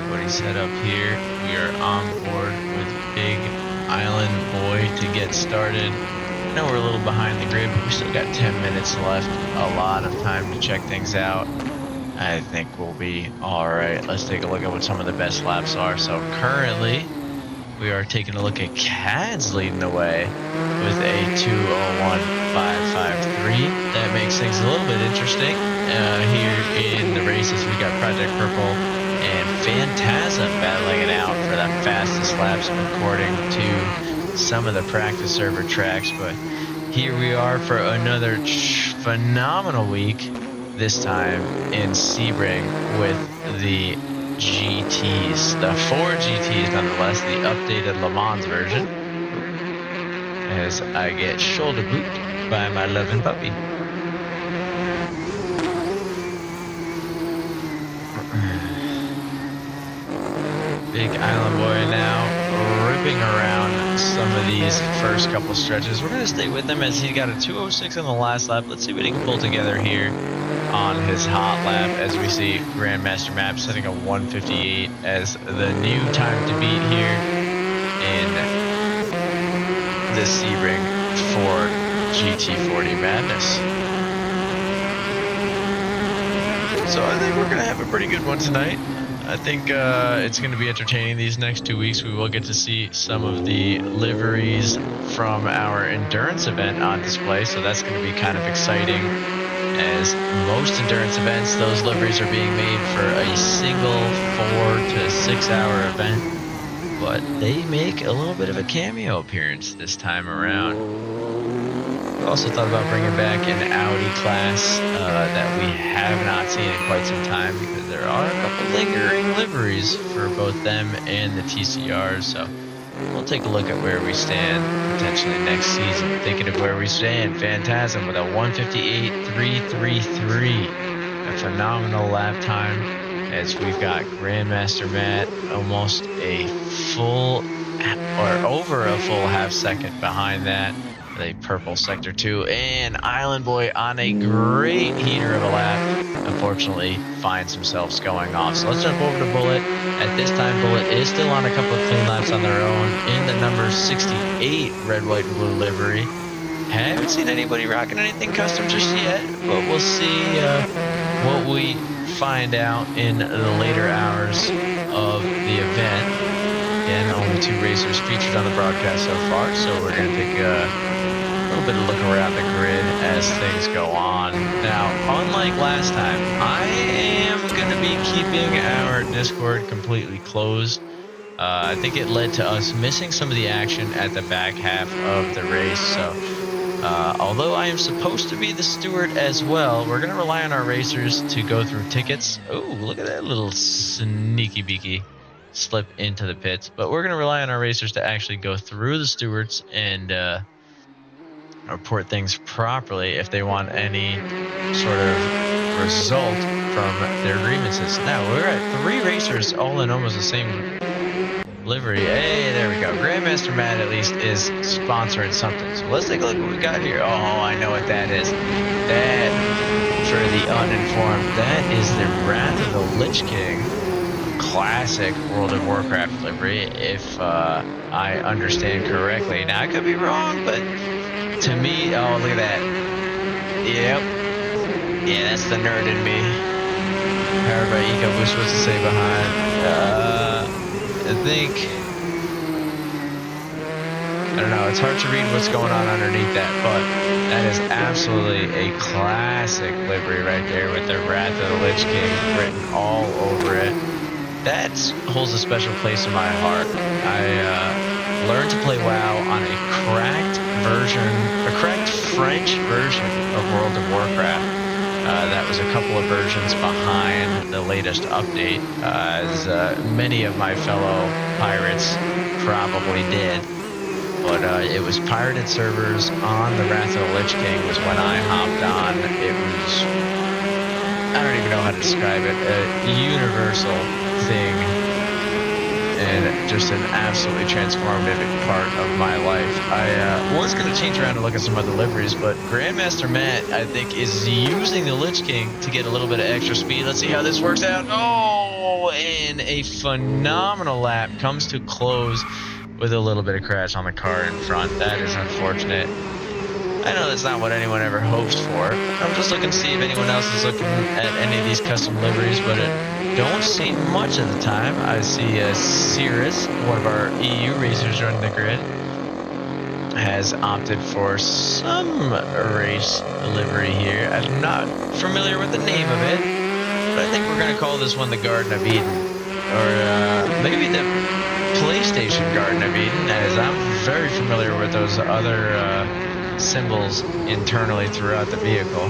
everybody set up here. We are on board with Big Island Boy to get started. I know we're a little behind the grid, but we still got 10 minutes left. A lot of time to check things out. I think we'll be all right. Let's take a look at what some of the best laps are. So currently, we are taking a look at Cad's leading the way with a 2:01.553. That makes things a little bit interesting. Here in the races, we got Project Purple and Phantasm battling it out for the fastest laps according to some of the practice server tracks. But here we are for another phenomenal week, this time in Sebring with the GTs, the 4 GTs nonetheless, the updated Le Mans version, as I get shoulder booped by my loving puppy. Big Island Boy now ripping around some of these first couple stretches. We're going to stay with him as he got a 2:06 on the last lap. Let's see what he can pull together here on his hot lap, as we see Grandmaster Map setting a 1:58 as the new time to beat here in the Sebring Ford GT40 Madness. So I think we're going to have a pretty good one tonight. I think it's going to be entertaining these next 2 weeks. We will get to see some of the liveries from our endurance event on display, so that's going to be kind of exciting. As most endurance events, those liveries are being made for a single 4 to 6 hour event, but they make a little bit of a cameo appearance this time around. Also thought about bringing back an Audi class that we have not seen in quite some time, because there are a couple lingering liveries for both them and the TCRs. So we'll take a look at where we stand potentially next season. Thinking of where we stand, Phantasm with a 1:58.333, a phenomenal lap time, as we've got Grandmaster Matt almost a full or over a full half second behind that. The purple sector 2, and Island Boy on a great heater of a lap, unfortunately finds themselves going off. So let's jump over to Bullet. At this time, Bullet is still on a couple of clean laps on their own in the number 68 red, white, and blue livery. Haven't seen anybody rocking anything custom just yet, but we'll see what we find out in the later hours of the event. Again, only 2 racers featured on the broadcast so far, so we're going to take a little bit of look around the grid as things go on. Now, unlike last time, I am going to be keeping our Discord completely closed. I think it led to us missing some of the action at the back half of the race, so although I am supposed to be the steward as well, we're going to rely on our racers to go through tickets. Oh, look at that little sneaky beaky slip into the pits, but we're going to rely on our racers to actually go through the stewards and report things properly if they want any sort of result from their grievances. Now, we're at 3 racers all in almost the same livery. Hey, there we go. Grandmaster Matt at least is sponsoring something. So let's take a look at what we got here. Oh, I know what that is. That, for the uninformed, that is the Wrath of the Lich King classic World of Warcraft livery, if I understand correctly. Now, I could be wrong, but to me, oh, look at that. Yep. Yeah, that's the nerd in me. Powered by EcoBoost, what's to say behind? I think, I don't know, it's hard to read what's going on underneath that, but that is absolutely a classic livery right there with the Wrath of the Lich King written all over it. That holds a special place in my heart. I learned to play WoW on a cracked French version of World of Warcraft. That was a couple of versions behind the latest update, as many of my fellow pirates probably did. But it was pirated servers on the Wrath of the Lich King was when I hopped on. It was, I don't even know how to describe it, a universal thing, and just an absolutely transformative part of my life. I was going to change around and look at some other liveries, but Grandmaster Matt, I think, is using the Lich King to get a little bit of extra speed. Let's see how this works out. Oh, Oh, and a phenomenal lap comes to close with a little bit of crash on the car in front. That is unfortunate. I know that's not what anyone ever hopes for. I'm just looking to see if anyone else is looking at any of these custom liveries, but it don't see much of the time. I see Cirrus, one of our EU racers running the grid, has opted for some race livery here. I'm not familiar with the name of it, but I think we're going to call this one the Garden of Eden. Or maybe the PlayStation Garden of Eden, as I'm very familiar with those other symbols internally throughout the vehicle.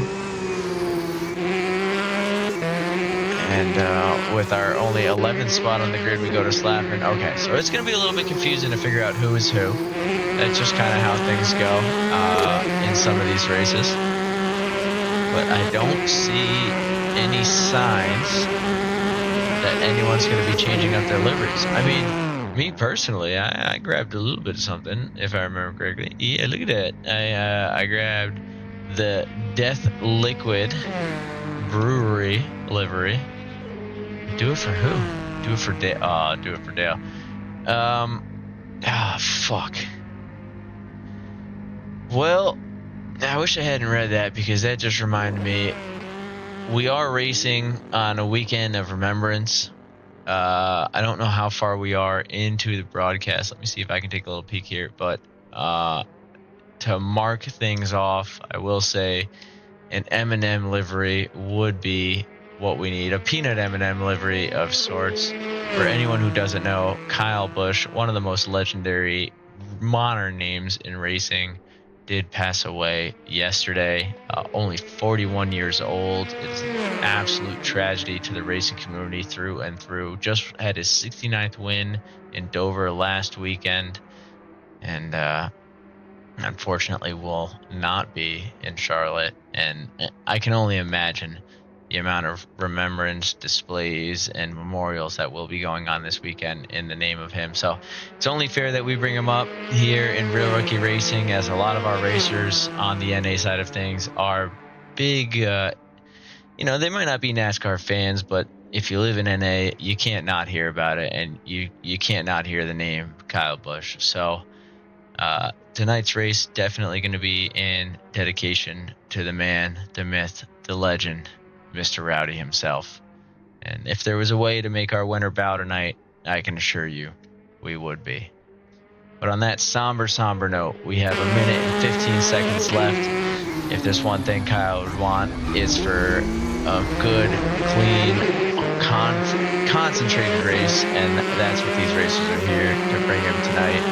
And with our only 11th spot on the grid, we go to Slappin. Okay, so it's going to be a little bit confusing to figure out who is who. That's just kind of how things go in some of these races. But I don't see any signs that anyone's going to be changing up their liveries. I mean, me personally, I grabbed a little bit of something, if I remember correctly. Yeah, look at that. I grabbed the Death Liquid Brewery livery. Do it for who? Do it for Dale. Do it for Dale. Fuck. Well, I wish I hadn't read that, because that just reminded me. We are racing on a weekend of remembrance. I don't know how far we are into the broadcast. Let me see if I can take a little peek here. But to mark things off, I will say an M&M livery would be what we need. A peanut M&M livery of sorts. For anyone who doesn't know, Kyle Busch, one of the most legendary modern names in racing, did pass away yesterday, only 41 years old. It's an absolute tragedy to the racing community through and through. Just had his 69th win in Dover last weekend, and unfortunately will not be in Charlotte. And I can only imagine the amount of remembrance displays and memorials that will be going on this weekend in the name of him. So it's only fair that we bring him up here in Real Rookie Racing, as a lot of our racers on the NA side of things are big, they might not be NASCAR fans, but if you live in NA, you can't not hear about it, and you can't not hear the name Kyle Busch. So tonight's race definitely going to be in dedication to the man, the myth, the legend, Mr. Rowdy himself. And if there was a way to make our winner bow tonight, I can assure you we would be. But on that somber note, we have 1 minute and 15 seconds left. If there's one thing Kyle would want, is for a good, clean, concentrated race, and that's what these racers are here to bring him tonight.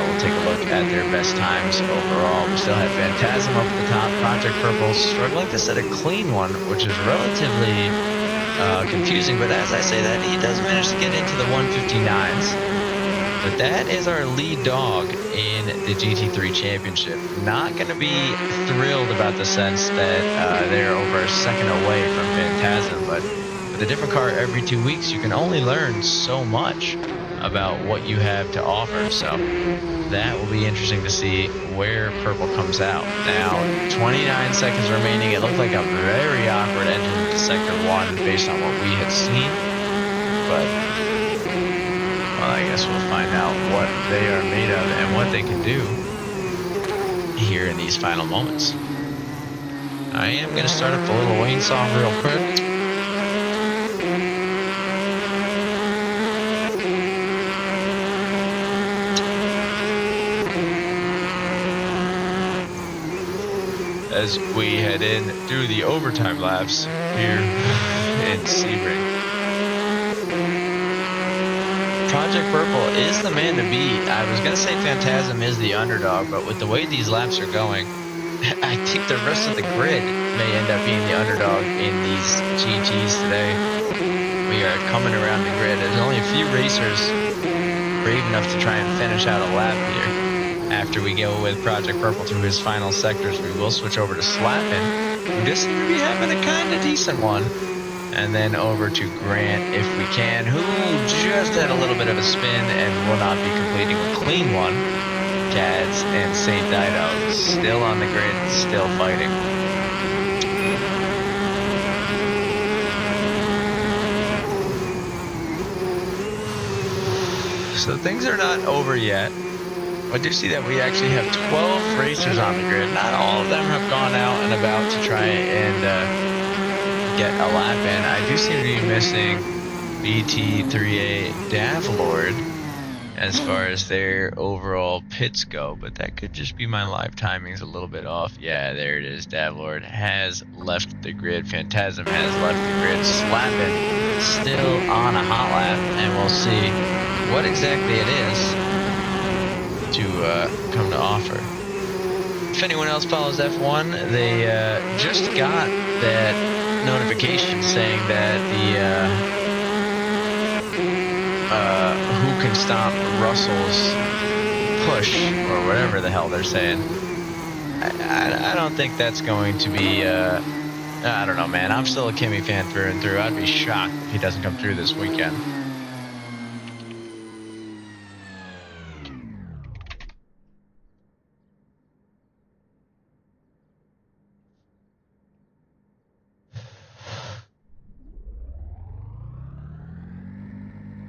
We'll take a look at their best times overall. We still have Phantasm up at the top. Project Purple struggling to set a clean one, which is relatively confusing. But as I say that, he does manage to get into the 159s. But that is our lead dog in the GT3 Championship. Not going to be thrilled about the sense that they're over a second away from Phantasm. But with a different car every 2 weeks, you can only learn so much about what you have to offer. So that will be interesting to see where Purple comes out. Now, 29 seconds remaining. It looked like a very awkward entrance to Sector 1 based on what we had seen. But, well, I guess we'll find out what they are made of and what they can do here in these final moments. I am going to start up the little Wayne song real quick. As we head in through the overtime laps here in Sebring. Project Purple is the man to beat. I was going to say Phantasm is the underdog, but with the way these laps are going, I think the rest of the grid may end up being the underdog in these GTs today. We are coming around the grid. There's only a few racers brave enough to try and finish out a lap here. After we go with Project Purple through his final sectors, we will switch over to Slappin, who just seems to be having a kind of decent one. And then over to Grant, if we can, who just had a little bit of a spin and will not be completing a clean one. Cads and St. Dido still on the grid, still fighting. So things are not over yet. I do see that we actually have 12 racers on the grid. Not all of them have gone out and about to try and get a lap in. I do seem to be missing GT3 Davlord as far as their overall pits go, but that could just be my live timings a little bit off. Yeah, there it is. Davlord has left the grid. Phantasm has left the grid. Slappin still on a hot lap, and we'll see what exactly it is to come to offer. If anyone else follows F1, they just got that notification saying that the who can stop Russell's push, or whatever the hell they're saying. I don't think that's going to be, I don't know, man. I'm still a Kimi fan through and through. I'd be shocked if he doesn't come through this weekend.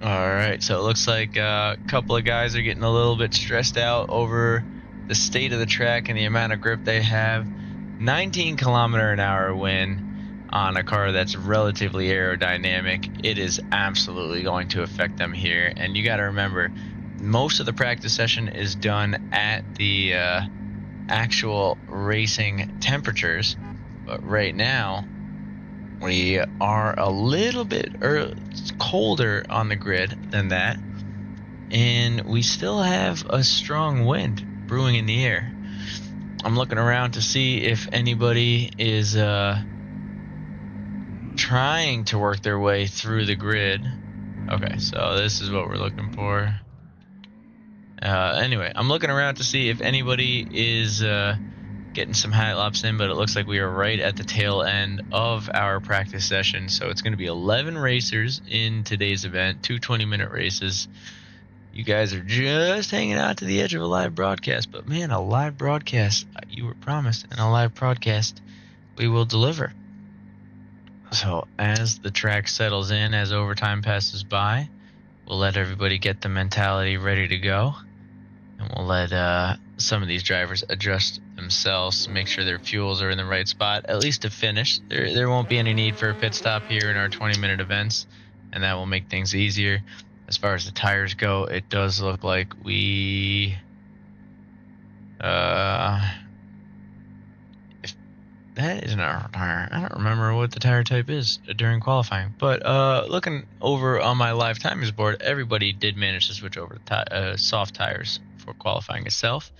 Alright, so it looks like a couple of guys are getting a little bit stressed out over the state of the track and the amount of grip they have. 19km/h win on a car that's relatively aerodynamic. It is absolutely going to affect them here. And you got to remember, most of the practice session is done at the actual racing temperatures. But right now, we are a little bit colder on the grid than that, and we still have a strong wind brewing in the air. I'm looking around to see if anybody is trying to work their way through the grid. Okay, so this is what we're looking for. Anyway, I'm looking around to see if anybody is getting some high laps in, but it looks like we are right at the tail end of our practice session. So it's going to be 11 racers in today's event, 2 20-minute races. You guys are just hanging out to the edge of a live broadcast, but man, a live broadcast, you were promised, and a live broadcast we will deliver. So as the track settles in, as overtime passes by, we'll let everybody get the mentality ready to go, and we'll let some of these drivers adjust themselves to make sure their fuels are in the right spot, at least to finish. There won't be any need for a pit stop here in our 20-minute events, and that will make things easier. As far as the tires go, it does look like we if that isn't our tire, I don't remember what the tire type is during qualifying, but looking over on my live timings board, everybody did manage to switch over to soft tires for qualifying itself.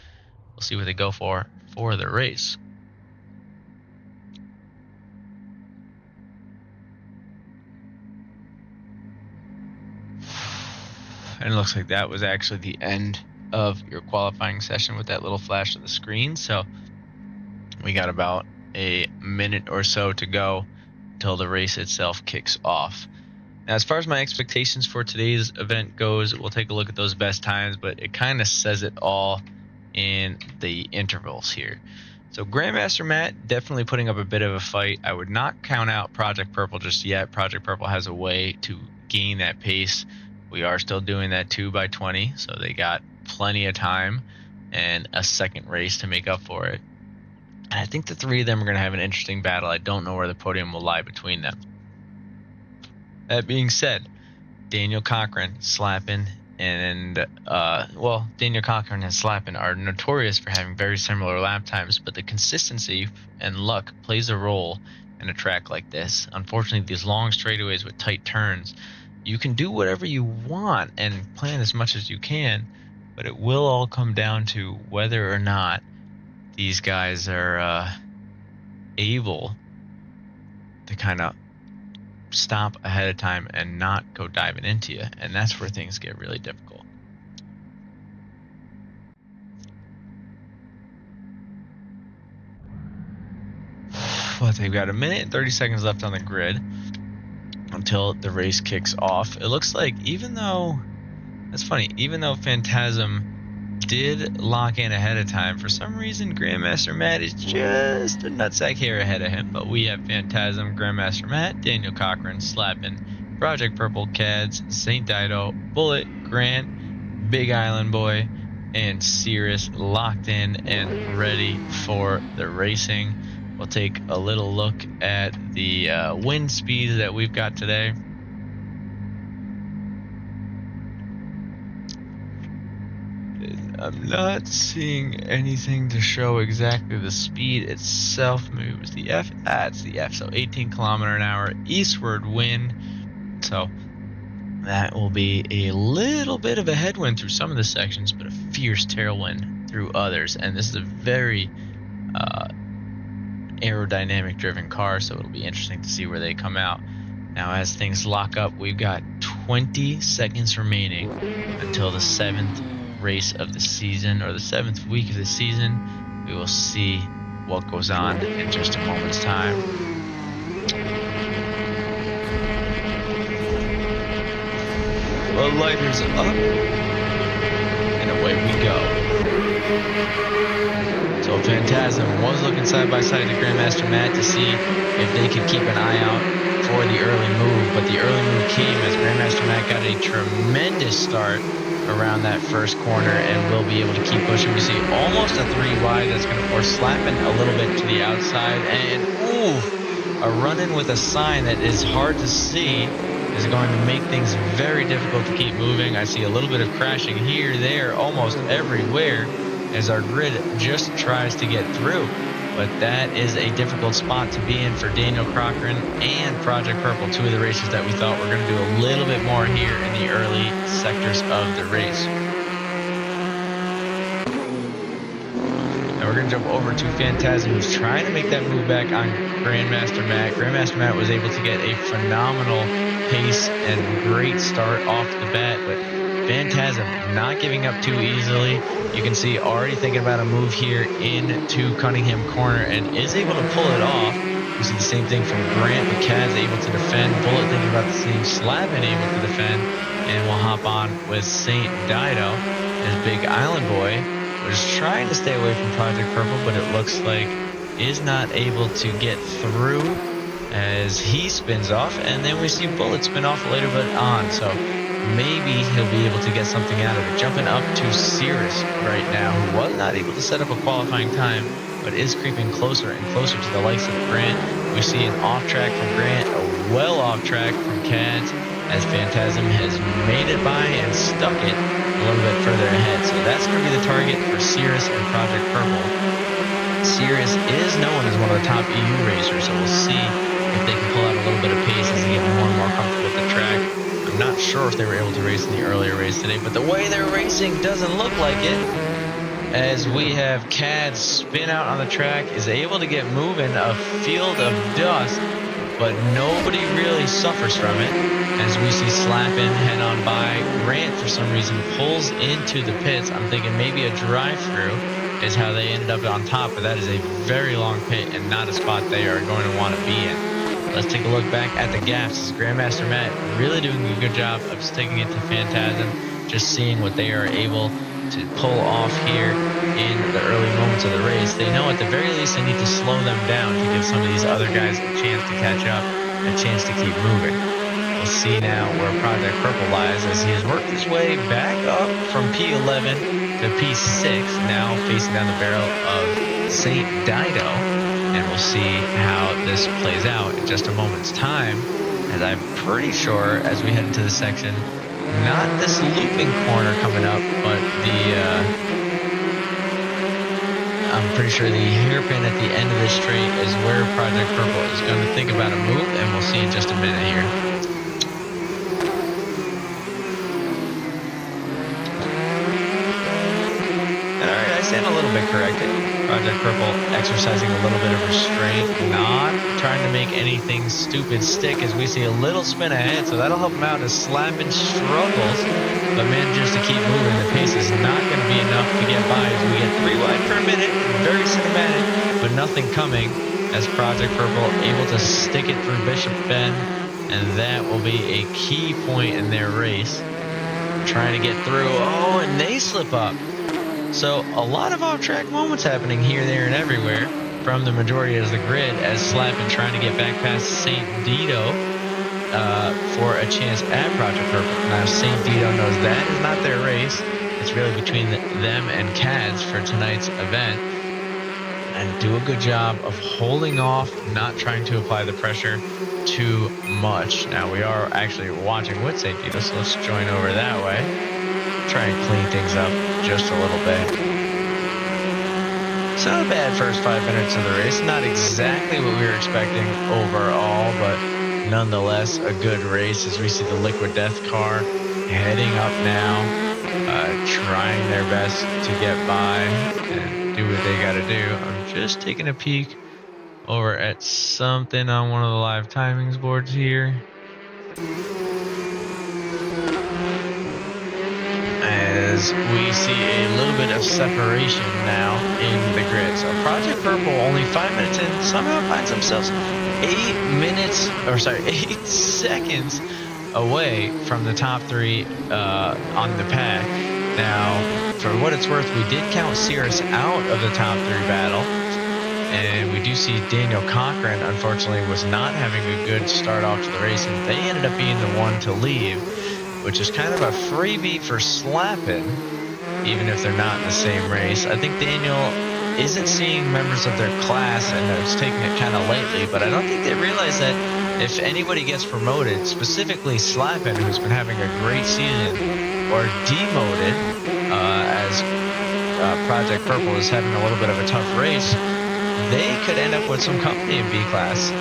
We'll see what they go for the race. And it looks like that was actually the end of your qualifying session with that little flash of the screen. So we got about a minute or so to go until the race itself kicks off. Now, as far as my expectations for today's event goes, we'll take a look at those best times, but it kind of says it all in the intervals here. So Grandmaster Matt definitely putting up a bit of a fight. I would not count out Project Purple just yet. Project Purple has a way to gain that pace. We are still doing that 2x20, so they got plenty of time and a second race to make up for it. And I think the three of them are going to have an interesting battle. I don't know where the podium will lie between them. That being said, Daniel Cochran, Slappin, and Daniel Cochran and Slappin are notorious for having very similar lap times, but the consistency and luck plays a role in a track like this. Unfortunately, these long straightaways with tight turns, you can do whatever you want and plan as much as you can, but it will all come down to whether or not these guys are able to kind of stop ahead of time and not go diving into you, and that's where things get really difficult. Well, they've got a minute and 30 seconds left on the grid until the race kicks off. It looks like even though Phantasm did lock in ahead of time, for some reason Grandmaster Matt is just a nutsack hair ahead of him. But we have Phantasm, Grandmaster Matt, Daniel Cochran, Slappin, Project Purple, Cads, St. Dido, Bullet, Grant, Big Island Boy and Cirrus locked in and ready for the racing. We'll take a little look at the wind speeds that we've got today. I'm not seeing anything to show exactly the speed itself. Maybe it was the F. It's the F. So 18 kilometer an hour eastward wind. So that will be a little bit of a headwind through some of the sections, but a fierce tailwind through others. And this is a very aerodynamic driven car, so it'll be interesting to see where they come out. Now, as things lock up, we've got 20 seconds remaining until the 7th race of the season, or the 7th week of the season. We will see what goes on in just a moment's time. The lighters up, and away we go. So Phantasm was looking side by side to Grandmaster Matt to see if they could keep an eye out for the early move, but the early move came as Grandmaster Matt got a tremendous start around that first corner and will be able to keep pushing. We see almost a 3 wide that's going to force Slappin a little bit to the outside, and a run-in with a sign that is hard to see is going to make things very difficult to keep moving. I see a little bit of crashing here, there, almost everywhere as our grid just tries to get through. But that is a difficult spot to be in for Daniel Cochran and Project Purple, 2 of the races that we thought were going to do a little bit more here in the early sectors of the race. Now we're going to jump over to Phantasm, who's trying to make that move back on Grandmaster Matt. Grandmaster Matt was able to get a phenomenal pace and great start off the bat, but Phantasm not giving up too easily. You can see already thinking about a move here into Cunningham Corner and is able to pull it off. You see the same thing from Grant. McCad's able to defend. Bullet thinking about the same. Slavin able to defend. And we'll hop on with St. Dido. As Big Island Boy was trying to stay away from Project Purple, but it looks like is not able to get through as he spins off. And then we see Bullet spin off later but on. So maybe he'll be able to get something out of it. Jumping up to Cirrus right now, who was not able to set up a qualifying time, but is creeping closer and closer to the likes of Grant. We see an off track from Grant, a well off track from Cads, as Phantasm has made it by and stuck it a little bit further ahead. So that's going to be the target for Cirrus and Project Purple. Cirrus is known as one of the top EU racers, so we'll see if they can pull out a little bit of pace as they get more and more comfortable with the track. I'm not sure if they were able to race in the earlier race today, but the way they're racing doesn't look like it. As we have Cad spin out on the track, is able to get moving, a field of dust, but nobody really suffers from it. As we see Slappin head on by, Grant for some reason pulls into the pits. I'm thinking maybe a drive-through is how they ended up on top, but that is a very long pit and not a spot they are going to want to be in. Let's take a look back at the gaps. Grandmaster Matt really doing a good job of sticking it to Phantasm, just seeing what they are able to pull off here in the early moments of the race. They know at the very least they need to slow them down to give some of these other guys a chance to catch up, a chance to keep moving. We'll see now where Project Purple lies as he has worked his way back up from P11 to P6, now facing down the barrel of St. Dido. And we'll see how this plays out in just a moment's time, as I'm pretty sure as we head into the section, not this looping corner coming up, but I'm pretty sure the hairpin at the end of this straight is where Project Purple is going to think about a move, and we'll see in just a minute here. Alright, I stand a little bit corrected. Project Purple exercising a little bit of restraint, not trying to make anything stupid stick as we see a little spin ahead, so that'll help him out as Slappin struggles, but manages to keep moving. The pace is not going to be enough to get by as we get 3 wide per minute, very cinematic, but nothing coming as Project Purple able to stick it through Bishop Bend, and that will be a key point in their race. Trying to get through, and they slip up. So a lot of off-track moments happening here, there, and everywhere from the majority of the grid as Slappin trying to get back past St. Dido. for a chance at Project Purple. Now, St. Dito knows that is not their race. It's really between them and Cads for tonight's event. And do a good job of holding off, not trying to apply the pressure too much. Now, we are actually watching with St. Dito, so let's join over that way. Try and clean things up just a little bit. It's not a bad first 5 minutes of the race. Not exactly what we were expecting overall, but nonetheless a good race as we see the Liquid Death car heading up now, trying their best to get by and do what they got to do. I'm just taking a peek over at something on one of the live timings boards here. As we see a little bit of separation now in the grid. So Project Purple, only 5 minutes in, somehow finds themselves 8 seconds away from the top three on the pack. Now, for what it's worth, we did count Cirrus out of the top three battle. And we do see Daniel Cochran, unfortunately, was not having a good start off to the race, and they ended up being the one to leave, which is kind of a freebie for Slappin', even if they're not in the same race. I think Daniel isn't seeing members of their class and is taking it kind of lightly, but I don't think they realize that if anybody gets promoted, specifically Slappin', who's been having a great season, or demoted, as Project Purple is having a little bit of a tough race, they could end up with some company in B class.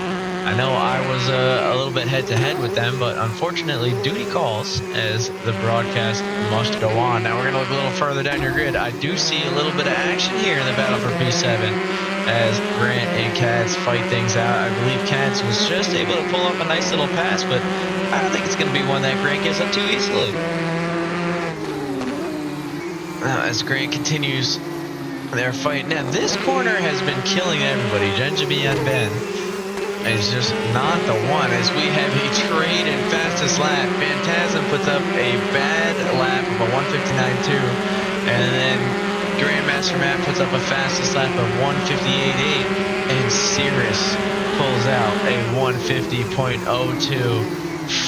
I know I was a little bit head-to-head with them, but unfortunately, duty calls as the broadcast must go on. Now we're going to look a little further down your grid. I do see a little bit of action here in the battle for P7 as Grant and Cads fight things out. I believe Cads was just able to pull up a nice little pass, but I don't think it's going to be one that Grant gives up too easily. Now, as Grant continues their fight. Now, this corner has been killing everybody. Benjamin Ben is just not the one, as we have a trade in fastest lap. Phantasm puts up a bad lap of a 159.2, and then Grandmaster Matt puts up a fastest lap of 158.8, and Cirrus pulls out a 150.02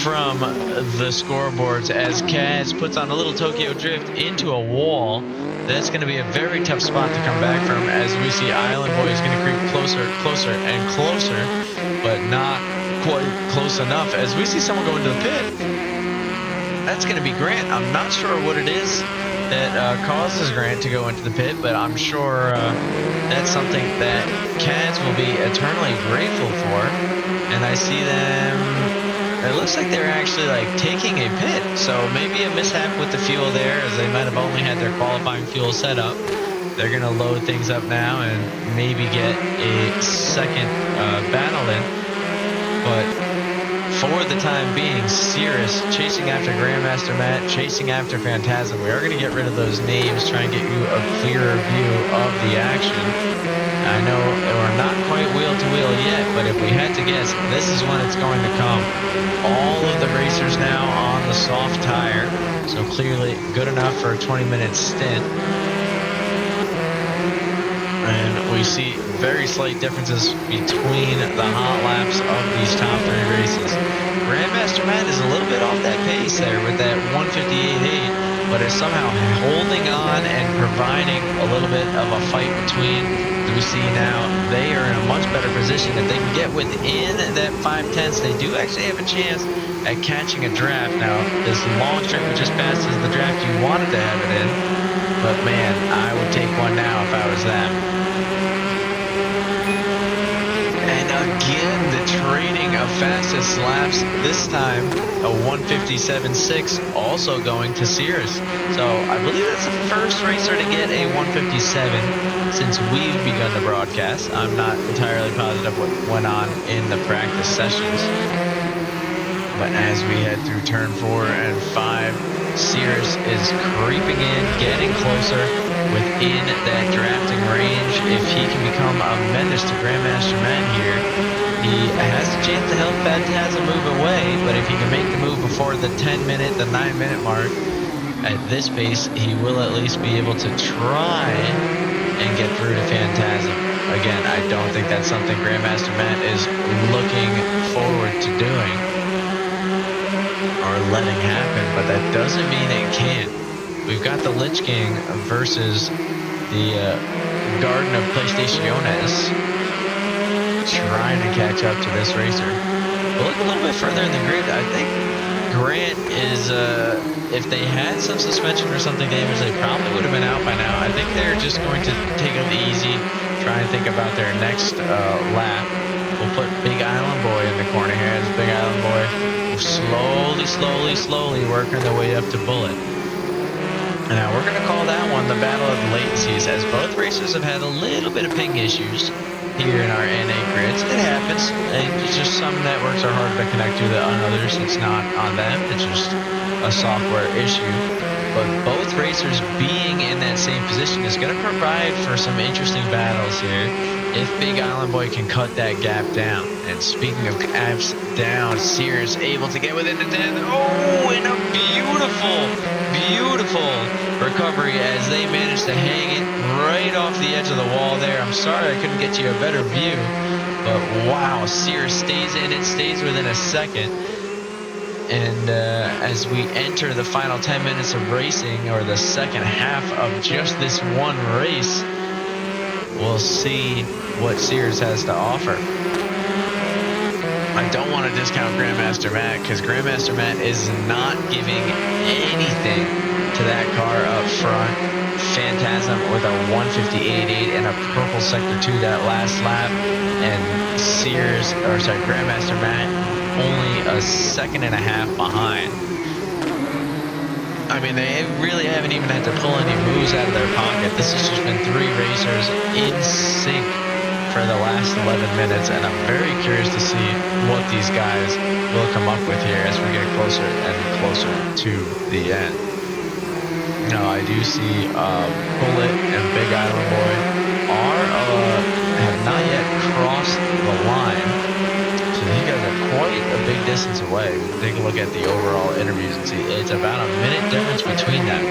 from the scoreboards as Kaz puts on a little Tokyo Drift into a wall. That's going to be a very tough spot to come back from, as we see Island Boy is going to creep closer, closer, and closer, but not quite close enough as we see someone go into the pit. That's going to be Grant. I'm not sure what it is that causes Grant to go into the pit, but I'm sure that's something that Kaz will be eternally grateful for. And I see them... It looks like they're actually like taking a pit, so maybe a mishap with the fuel there, as they might have only had their qualifying fuel set up. They're going to load things up now and maybe get a second battle in. But for the time being, Cirrus chasing after Grandmaster Matt, chasing after Phantasm. We are going to get rid of those names, try and get you a clearer view of the action. I know we're not quite wheel to wheel yet, but if we had to guess, this is when it's going to come. All of the racers now on the soft tire, so clearly good enough for a 20-minute stint. And we see very slight differences between the hot laps of these top three races. Grandmaster Matt is a little bit off that pace there with that 158.8, but is somehow holding on and providing a little bit of a fight between. We see now they are in a much better position. If they can get within that 5/10, they do actually have a chance at catching a draft. Now, this long straight we just passed is the draft you wanted to have it in, but man, I would take one now if I was them. And again, the trading of fastest laps, this time a 157.6, also going to Cirrus. So I believe that's the first racer to get a 157 since we've begun the broadcast. I'm not entirely positive what went on in the practice sessions. But as we head through turn 4 and 5, Cirrus is creeping in, getting closer within that drafting range. If he can become a menace to Grandmaster Matt here, he has a chance to help Phantasm move away, but if he can make the move before the 10-minute, the 9-minute mark, at this pace, he will at least be able to try and get through to Phantasm. Again, I don't think that's something Grandmaster Matt is looking forward to doing. or letting happen, but that doesn't mean it can't. We've got the Lich King versus the Garden of PlayStationes trying to catch up to this racer. But look a little bit further in the grid. I think Grant is, if they had some suspension or something damage, they probably would have been out by now. I think they're just going to take it easy, try and think about their next lap. We'll put Big Island Boy in the corner here as Big Island Boy slowly working their way up to Bullet. Now we're going to call that one the Battle of the Latencies, as both racers have had a little bit of ping issues here in our NA grids. It happens, and it's just some networks are harder to connect to than others. It's not on them, it's just a software issue. But both racers being in that same position is going to provide for some interesting battles here if Big Island Boy can cut that gap down. And speaking of gaps down, Sears able to get within the 10. Oh, and a beautiful recovery as they managed to hang it right off the edge of the wall there. I'm sorry I couldn't get you a better view, but wow, Sears stays in it, stays within a second. And as we enter the final 10 minutes of racing, or the second half of just this one race, we'll see what Sears has to offer. I don't want to discount Grandmaster Matt, because Grandmaster Matt is not giving anything to that car up front. Phantasm with a 158.8 and a purple sector 2 that last lap, and Grandmaster Matt only a second and a half behind. I mean, they really haven't even had to pull any moves out of their pocket. This has just been three racers in sync for the last 11 minutes, and I'm very curious to see what these guys will come up with here as we get closer and closer to the end. Now, I do see Bullet and Big Island Boy have not yet crossed the line. So these guys are quite a big distance away. We can take a look at the overall interviews and see it's about a minute difference between them.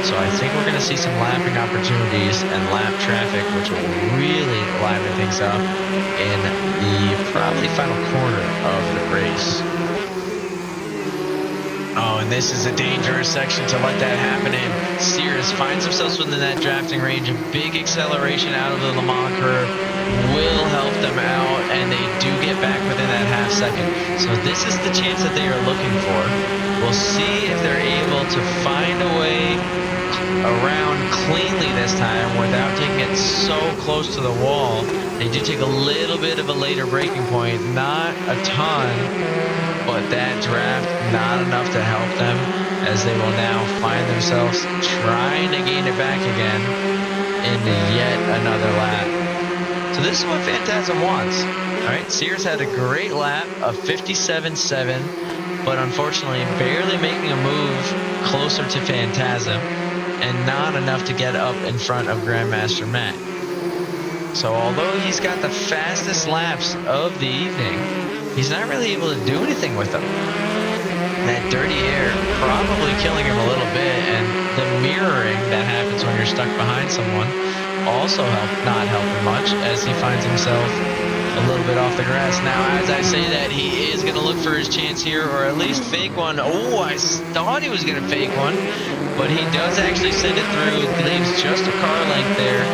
So I think we're going to see some lapping opportunities and lap traffic, which will really liven things up in the probably final quarter of the race. Oh, and this is a dangerous section to let that happen in. Sears finds themselves within that drafting range. A big acceleration out of the Le Mans curve will help them out, and they do get back within that half second. So this is the chance that they are looking for. We'll see if they're able to find a way around cleanly this time without taking it so close to the wall. They do take a little bit of a later braking point, not a ton, but that draft not enough to help them, as they will now find themselves trying to gain it back again into yet another lap. So this is what Phantasm wants. All right, Sears had a great lap of 57.7, but unfortunately barely making a move closer to Phantasm, and not enough to get up in front of Grandmaster Matt. So although he's got the fastest laps of the evening, he's not really able to do anything with them. That dirty air probably killing him a little bit, and the mirroring that happens when you're stuck behind someone also not helping much, as he finds himself a little bit off the grass. Now, as I say that, he is going to look for his chance here, or at least fake one. Oh, I thought he was going to fake one, but he does actually send it through. It leaves just a car length there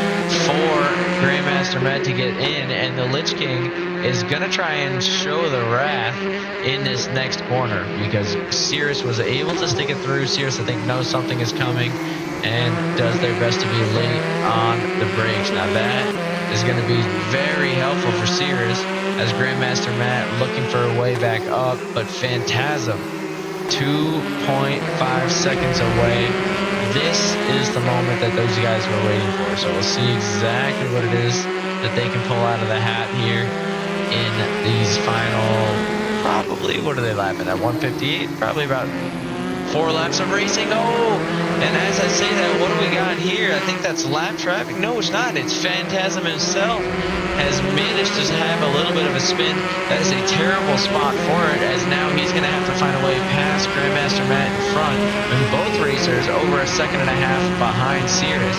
for Grandmaster Matt to get in, and the Lich King is going to try and show the wrath in this next corner, because Sears was able to stick it through. Sears, I think, knows something is coming and does their best to be late on the brakes. Now that is going to be very helpful for Sears, as Grandmaster Matt looking for a way back up, but Phantasm 2.5 seconds away. This is the moment that those guys were waiting for. So we'll see exactly what it is that they can pull out of the hat here in these final, probably, what are they lapping at, 158? Probably about 4 laps of racing. Oh, and as I say that, what do we got here? I think that's lap traffic. No, it's not. It's Phantasm himself has managed to have a little bit of a spin. That is a terrible spot for it, as now he's going to have to find a way past Grandmaster Matt in front, and both racers over a second and a half behind Sears.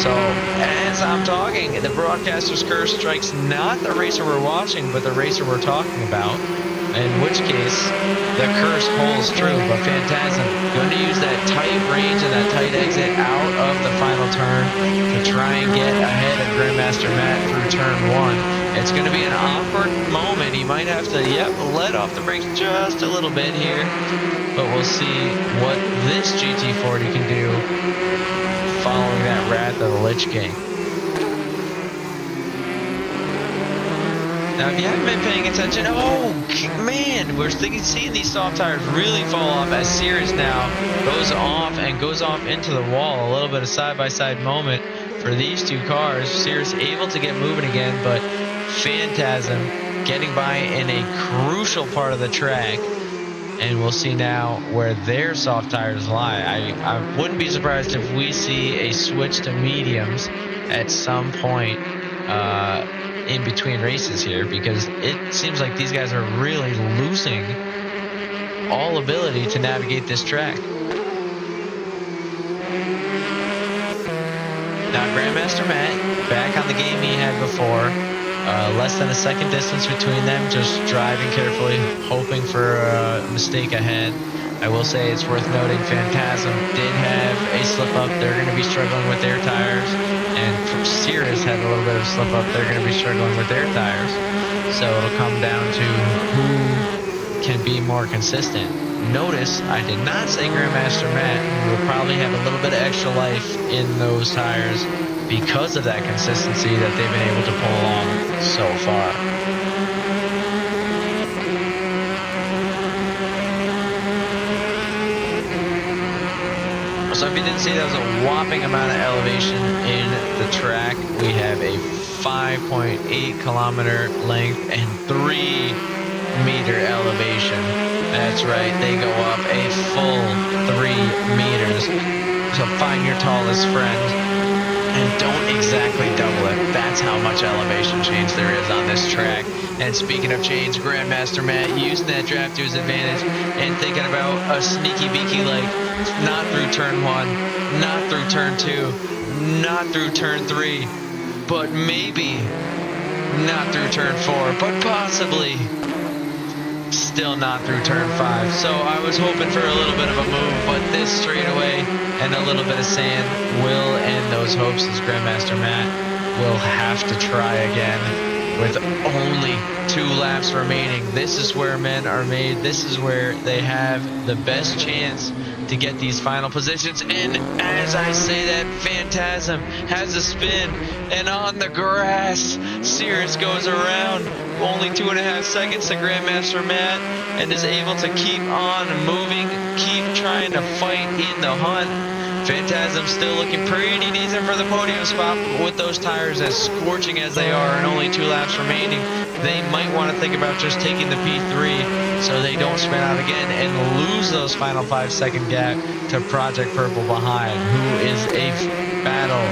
So as I'm talking, the broadcaster's curse strikes not the racer we're watching, but the racer we're talking about. in which case the curse holds true. But Phantasm going to use that tight range and that tight exit out of the final turn to try and get ahead of Grandmaster Matt through turn 1. It's going to be an awkward moment. He might have to, let off the brakes just a little bit here. But we'll see what this GT40 can do following that Wrath of the Lich King. Now, if you haven't been paying attention, oh man, we're seeing these soft tires really fall off as Cirrus now goes off into the wall. A little bit of side-by-side moment for these two cars. Cirrus able to get moving again, but Phantasm getting by in a crucial part of the track. And we'll see now where their soft tires lie. I wouldn't be surprised if we see a switch to mediums at some point in between races here, because it seems like these guys are really losing all ability to navigate this track. Now Grandmaster Matt back on the game he had before. Less than a second distance between them, just driving carefully, hoping for a mistake ahead. I will say it's worth noting Phantasm did have a slip-up. They're going to be struggling with their tires. And Cirrus had a little bit of slip-up. They're going to be struggling with their tires. So it'll come down to who can be more consistent. Notice I did not say Grandmaster Matt, who will probably have a little bit of extra life in those tires because of that consistency that they've been able to pull along so far. So if you didn't see, that was a whopping amount of elevation in the track. We have a 5.8 kilometer length and 3 meter elevation. That's right, they go up a full 3 meters. So find your tallest friend and don't exactly double it. That's how much elevation change there is on this track. And speaking of change, Grandmaster Matt using that draft to his advantage and thinking about a sneaky beaky like not through turn 1, not through turn 2, not through turn 3, but maybe not through turn 4, but possibly still not through turn 5. So I was hoping for a little bit of a move, but this straightaway and a little bit of sand will end those hopes, as Grandmaster Matt will have to try again with only 2 laps remaining. This is where men are made. This is where they have the best chance to get these final positions. And as I say that, Phantasm has a spin, and on the grass, Cirrus goes around only 2.5 seconds to Grandmaster Matt and is able to keep on moving, keep trying to fight in the hunt. Phantasm still looking pretty decent for the podium spot, but with those tires as scorching as they are and only 2 laps remaining, they might want to think about just taking the P3 so they don't spin out again and lose those final 5-second gap to Project Purple behind, who is a battle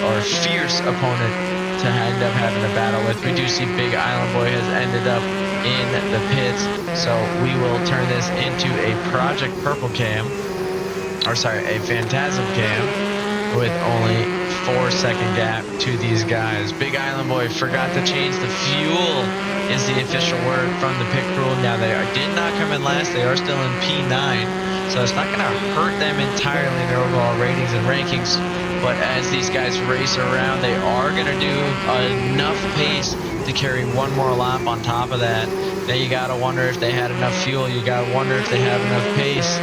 or fierce opponent to end up having a battle with. We do see Big Island Boy has ended up in the pits, so we will turn this into a Project Purple cam. Or sorry, a Phantasm cam with only 4-second gap to these guys. Big Island Boy forgot to change the fuel is the official word from the pit crew. Now they did not come in last, they are still in P9, so it's not going to hurt them entirely in their overall ratings and rankings, but as these guys race around, they are going to do enough pace to carry 1 more lap on top of that. Now you got to wonder if they had enough fuel, you got to wonder if they have enough pace.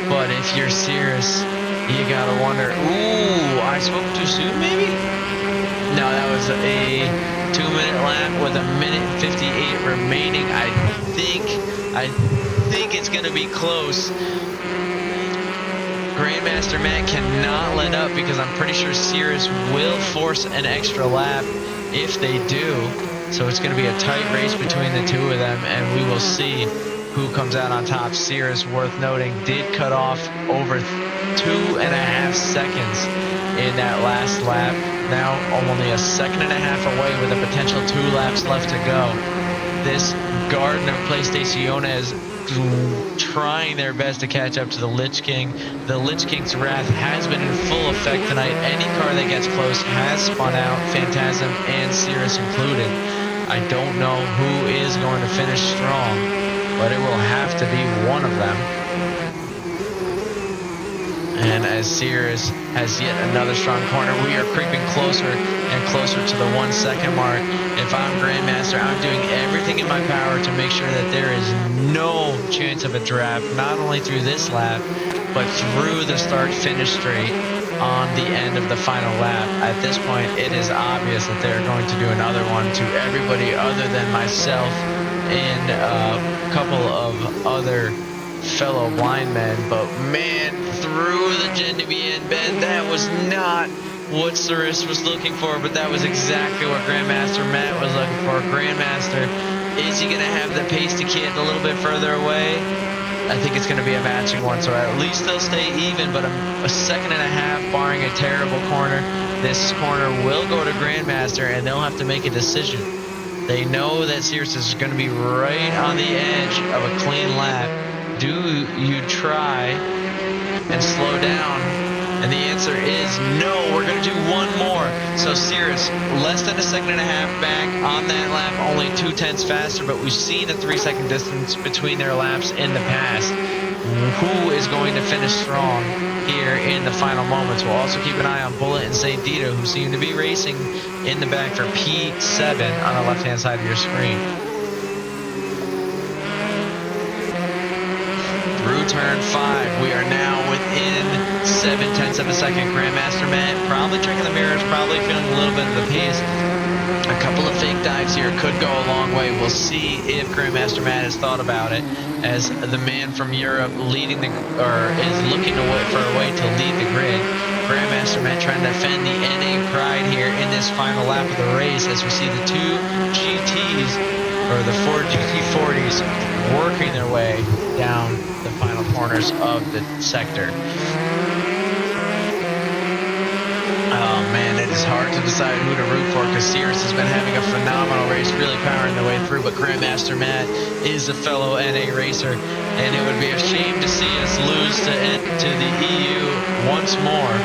But if you're Cirrus, you gotta wonder, ooh, I spoke too soon maybe? No, that was a 2-minute lap with 1:58 remaining. I think it's gonna be close. Grandmaster Matt cannot let up because I'm pretty sure Cirrus will force an extra lap if they do. So it's gonna be a tight race between the two of them, and we will see who comes out on top. Cirrus, worth noting, did cut off over 2.5 seconds in that last lap. Now only 1.5 seconds away with a potential 2 laps left to go. This Garden of Playstaciones is trying their best to catch up to the Lich King. The Lich King's wrath has been in full effect tonight. Any car that gets close has spun out, Phantasm and Cirrus included. I don't know who is going to finish strong. but it will have to be one of them. And as Cirrus has yet another strong corner, we are creeping closer and closer to the 1 second mark. If I'm Grandmaster, I'm doing everything in my power to make sure that there is no chance of a draft, not only through this lap, but through the start-finish straight on the end of the final lap. At this point, it is obvious that they're going to do another one to everybody other than myself and a couple of other fellow blind men. But man, through the Genevieve bend, that was not what Cirrus was looking for, but that was exactly what Grandmaster Matt was looking for. Grandmaster, is he going to have the pace to get a little bit further away? I think it's going to be a matching one, so at least they'll stay even, but a second and a half, barring a terrible corner. This corner will go to Grandmaster, and they'll have to make a decision. They know that Cirrus is going to be right on the edge of a clean lap. Do you try and slow down? And the answer is no. We're going to do one more. So Cirrus, less than a second and a half back on that lap, only 0.2 faster, but we've seen a 3-second distance between their laps in the past. Who is going to finish strong here in the final moments? We'll also keep an eye on Bullet and St. Dito, who seem to be racing in the back for P7 on the left-hand side of your screen. Through turn 5, we are now within 0.7 of a second. Grandmaster Matt probably checking the mirrors, probably feeling a little bit of the pace. A couple of fake dives here could go a long way. We'll see if Grandmaster Matt has thought about it, as the man from Europe leading the, or is looking for a way to lead the grid. Grandmaster Matt trying to defend the NA pride here in this final lap of the race, as we see the two GTs, or the 4 GT40s, working their way down the final corners of the sector. Oh man, it is hard to decide who to root for, because Cirrus has been having a phenomenal race, really powering their way through, but Grandmaster Matt is a fellow NA racer, and it would be a shame to see us lose to the EU once more.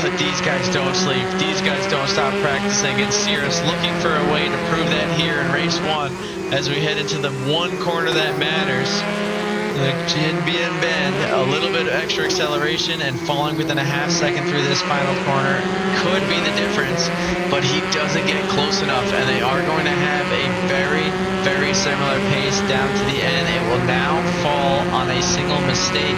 But these guys don't sleep. These guys don't stop practicing, and Cirrus looking for a way to prove that here in race 1 as we head into the one corner that matters. The Genevieve bend, a little bit of extra acceleration, and falling within a half second through this final corner could be the difference, but he doesn't get close enough, and they are going to have a very, very similar pace down to the end. It will now fall on a single mistake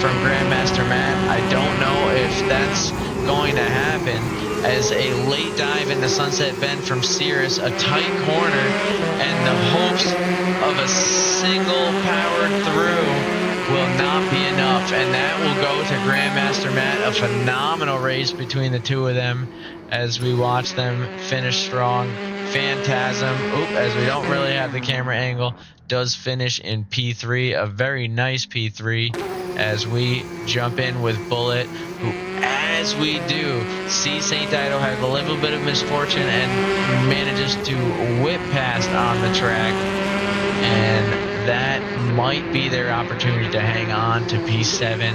from Grandmaster Matt. I don't know if that's going to happen, as a late dive into Sunset Bend from Cirrus, a tight corner, and the hopes of a single powered through will not be enough, and that will go to Grandmaster Matt. A phenomenal race between the two of them as we watch them finish strong. Phantasm, as we don't really have the camera angle, does finish in P3, a very nice P3, as we jump in with Bullet, who, as we do, see St. Dito have a little bit of misfortune and manages to whip past on the track, and that might be their opportunity to hang on to P7.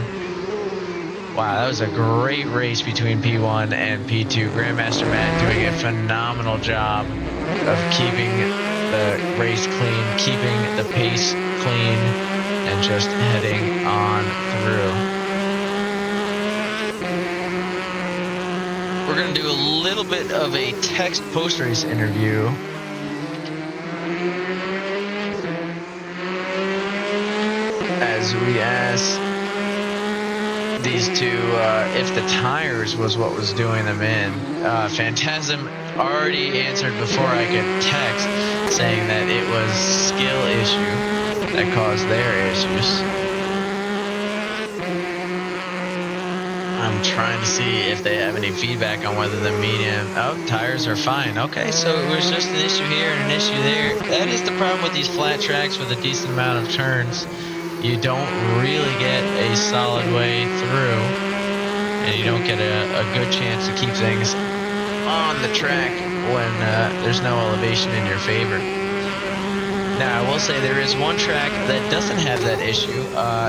Wow, that was a great race between P1 and P2. Grandmaster Matt doing a phenomenal job of keeping the race clean, keeping the pace clean, and just heading on through. We're going to do a little bit of a text post-race interview. As we ask these two if the tires was what was doing them in. Phantasm already answered before I could text, saying that it was skill issue that caused their issues. I'm trying to see if they have any feedback on whether the medium... Oh, tires are fine. Okay, so it was just an issue here and an issue there. That is the problem with these flat tracks with a decent amount of turns. You don't really get a solid way through, and you don't get a good chance to keep things on the track when there's no elevation in your favor. Now, I will say there is one track that doesn't have that issue.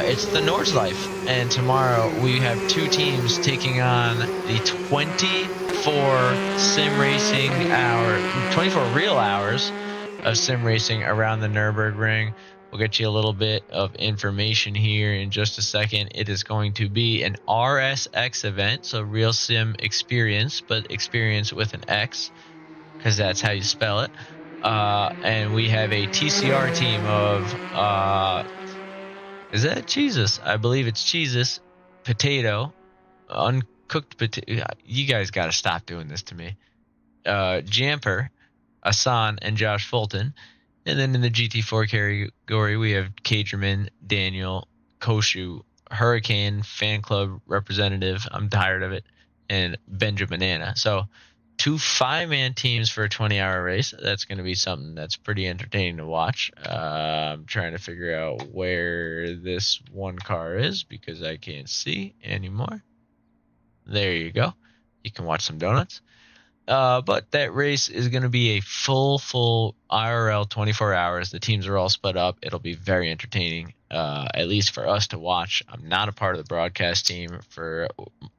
It's the Nordschleife, and tomorrow we have two teams taking on the 24 sim racing 24 real hours of sim racing around the Nürburgring. We'll get you a little bit of information here in just a second. It is going to be an RSX event, so Real Sim Experience, but experience with an X, because that's how you spell it. And we have a TCR team of, is that Jesus? I believe it's Jesus, Potato, Uncooked Potato. You guys got to stop doing this to me. Jamper, Asan, and Josh Fulton. And then in the GT4 category, we have Cagerman, Daniel, Koshu, Hurricane, Fan Club Representative, I'm tired of it, and Benjamin Banana. So 2 5-man teams for a 20-hour race. That's going to be something that's pretty entertaining to watch. I'm trying to figure out where this one car is because I can't see anymore. There you go. You can watch some donuts. But that race is going to be a full IRL 24 hours. The teams are all split up. It'll be very entertaining, at least for us to watch. I'm not a part of the broadcast team for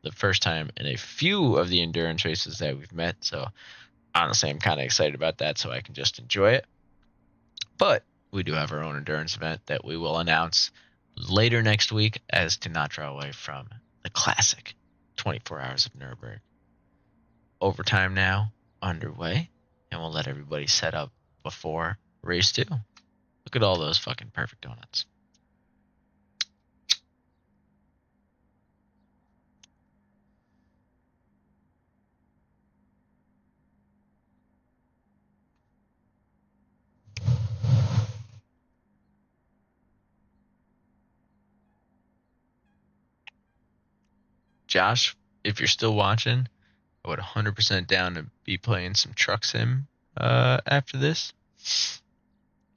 the first time in a few of the endurance races that we've met. So honestly, I'm kind of excited about that so I can just enjoy it. But we do have our own endurance event that we will announce later next week as to not draw away from the classic 24 hours of Nürburgring. Overtime now underway, and we'll let everybody set up before race 2. Look at all those fucking perfect donuts. Josh, if you're still watching, I would 100% down to be playing some truck sim after this.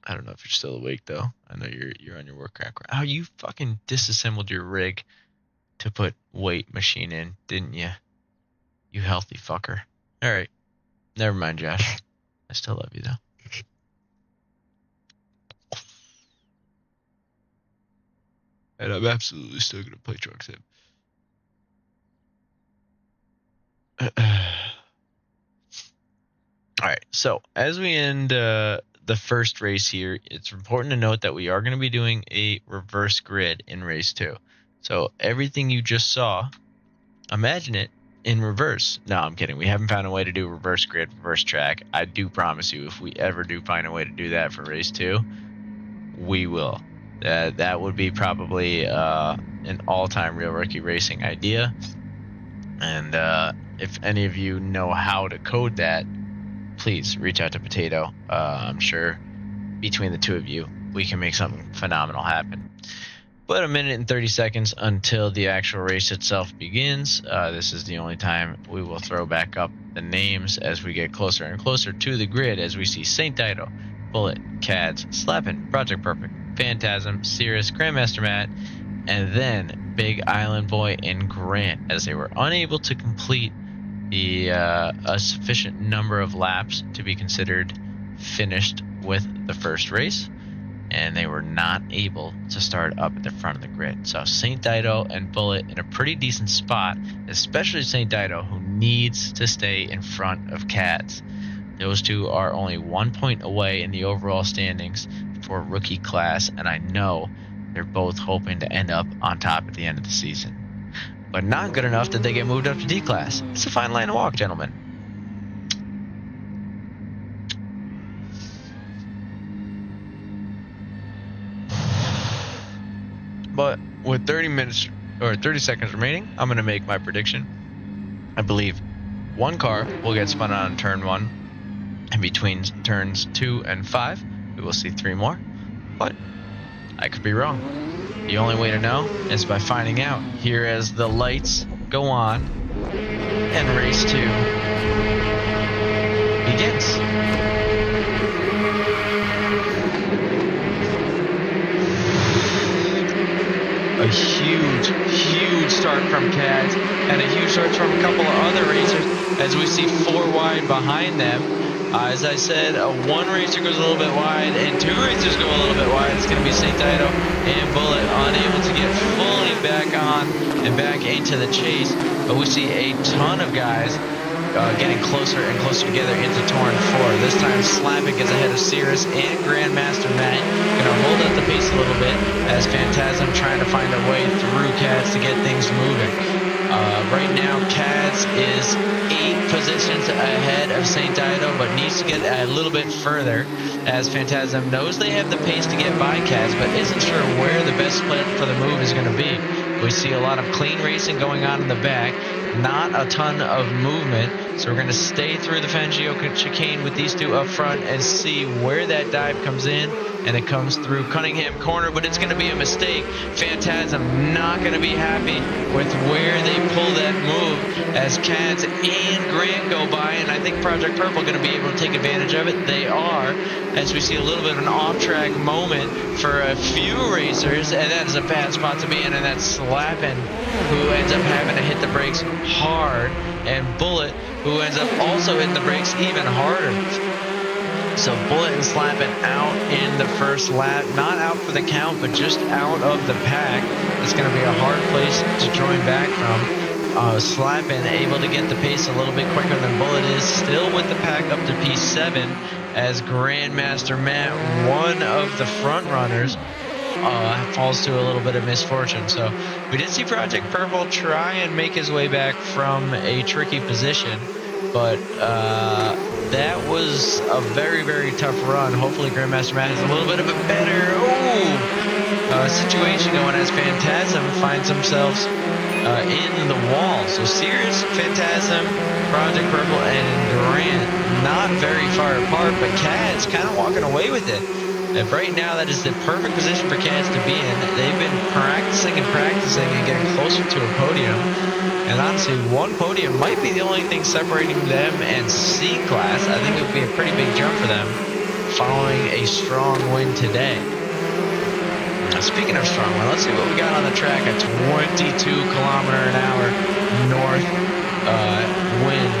I don't know if you're still awake though. I know you're on your work crack. Oh, you fucking disassembled your rig to put weight machine in, didn't you? You healthy fucker. All right, never mind, Josh. I still love you though. And I'm absolutely still gonna play truck sim. All right, so as we end the first race here, it's important to note that we are going to be doing a reverse grid in race 2. So everything you just saw, imagine it in reverse. No, I'm kidding. We haven't found a way to do reverse grid, reverse track. I do promise you, if we ever do find a way to do that for race 2, we will. That would be probably an all-time Real Rookie Racing idea. And if any of you know how to code that, please reach out to Potato. I'm sure between the two of you, we can make something phenomenal happen. But 1 minute and 30 seconds until the actual race itself begins. This is the only time we will throw back up the names as we get closer and closer to the grid, as we see St. Dido, Bullet, Cads, Slappin', Project Perfect, Phantasm, Cirrus, Grandmaster Matt, and then Big Island Boy and Grant, as they were unable to complete a sufficient number of laps to be considered finished with the first race, and they were not able to start up at the front of the grid. So St. Dido and Bullet in a pretty decent spot, especially St. Dido, who needs to stay in front of Cads. Those two are only 1 point away in the overall standings for rookie class, and I know they're both hoping to end up on top at the end of the season. But not good enough that they get moved up to D class. It's a fine line to walk, gentlemen. But with 30 seconds remaining, I'm going to make my prediction. I believe one car will get spun out in turn 1, and between turns 2 and 5, we will see 3 more. But I could be wrong. The only way to know is by finding out here as the lights go on and race 2 begins. A huge start from Cads and a huge start from a couple of other racers as we see 4 wide behind them. As I said, 1 racer goes a little bit wide and 2 racers go a little bit wide. It's going to be St. Dido and Bullet unable to get fully back on and back into the chase. But we see a ton of guys getting closer and closer together into turn 4. This time Slapping gets ahead of Cirrus and Grandmaster Matt. Gonna hold up the pace a little bit as Phantasm trying to find a way through Cads to get things moving. Right now Cads is 8 positions ahead of St. Dido, but needs to get a little bit further as Phantasm knows they have the pace to get by Cads, but isn't sure where the best split for the move is going to be. We see a lot of clean racing going on in the back, not a ton of movement, so we're going to stay through the Fangio chicane with these two up front and see where that dive comes in, and it comes through Cunningham corner, but it's going to be a mistake. Phantasm not going to be happy with where they pull that move as Cads and Grant go by, and I think Project Purple going to be able to take advantage of it. They are, as we see a little bit of an off-track moment for a few racers, and that is a bad spot to be in, and that's Slappin', who ends up having to hit the brakes hard, and Bullet, who ends up also hitting the brakes even harder. So Bullet and Slappin' out in the first lap, not out for the count, but just out of the pack. It's going to be a hard place to join back from. Slappin' able to get the pace a little bit quicker than Bullet is, still with the pack up to P7, as Grandmaster Matt, one of the front runners, falls to a little bit of misfortune. So we did see Project Purple try and make his way back from a tricky position, but that was a very, very tough run. Hopefully Grandmaster Matt has a little bit of a better situation going as Phantasm finds themselves in the wall. So Cirrus, Phantasm, Project Purple, and Grant not very far apart, but Cads kind of walking away with it. And right now, that is the perfect position for Cads to be in. They've been practicing and getting closer to a podium. And honestly, one podium might be the only thing separating them and C-Class. I think it would be a pretty big jump for them following a strong win today. Now, speaking of strong win, let's see what we got on the track. A 22km/h north wind.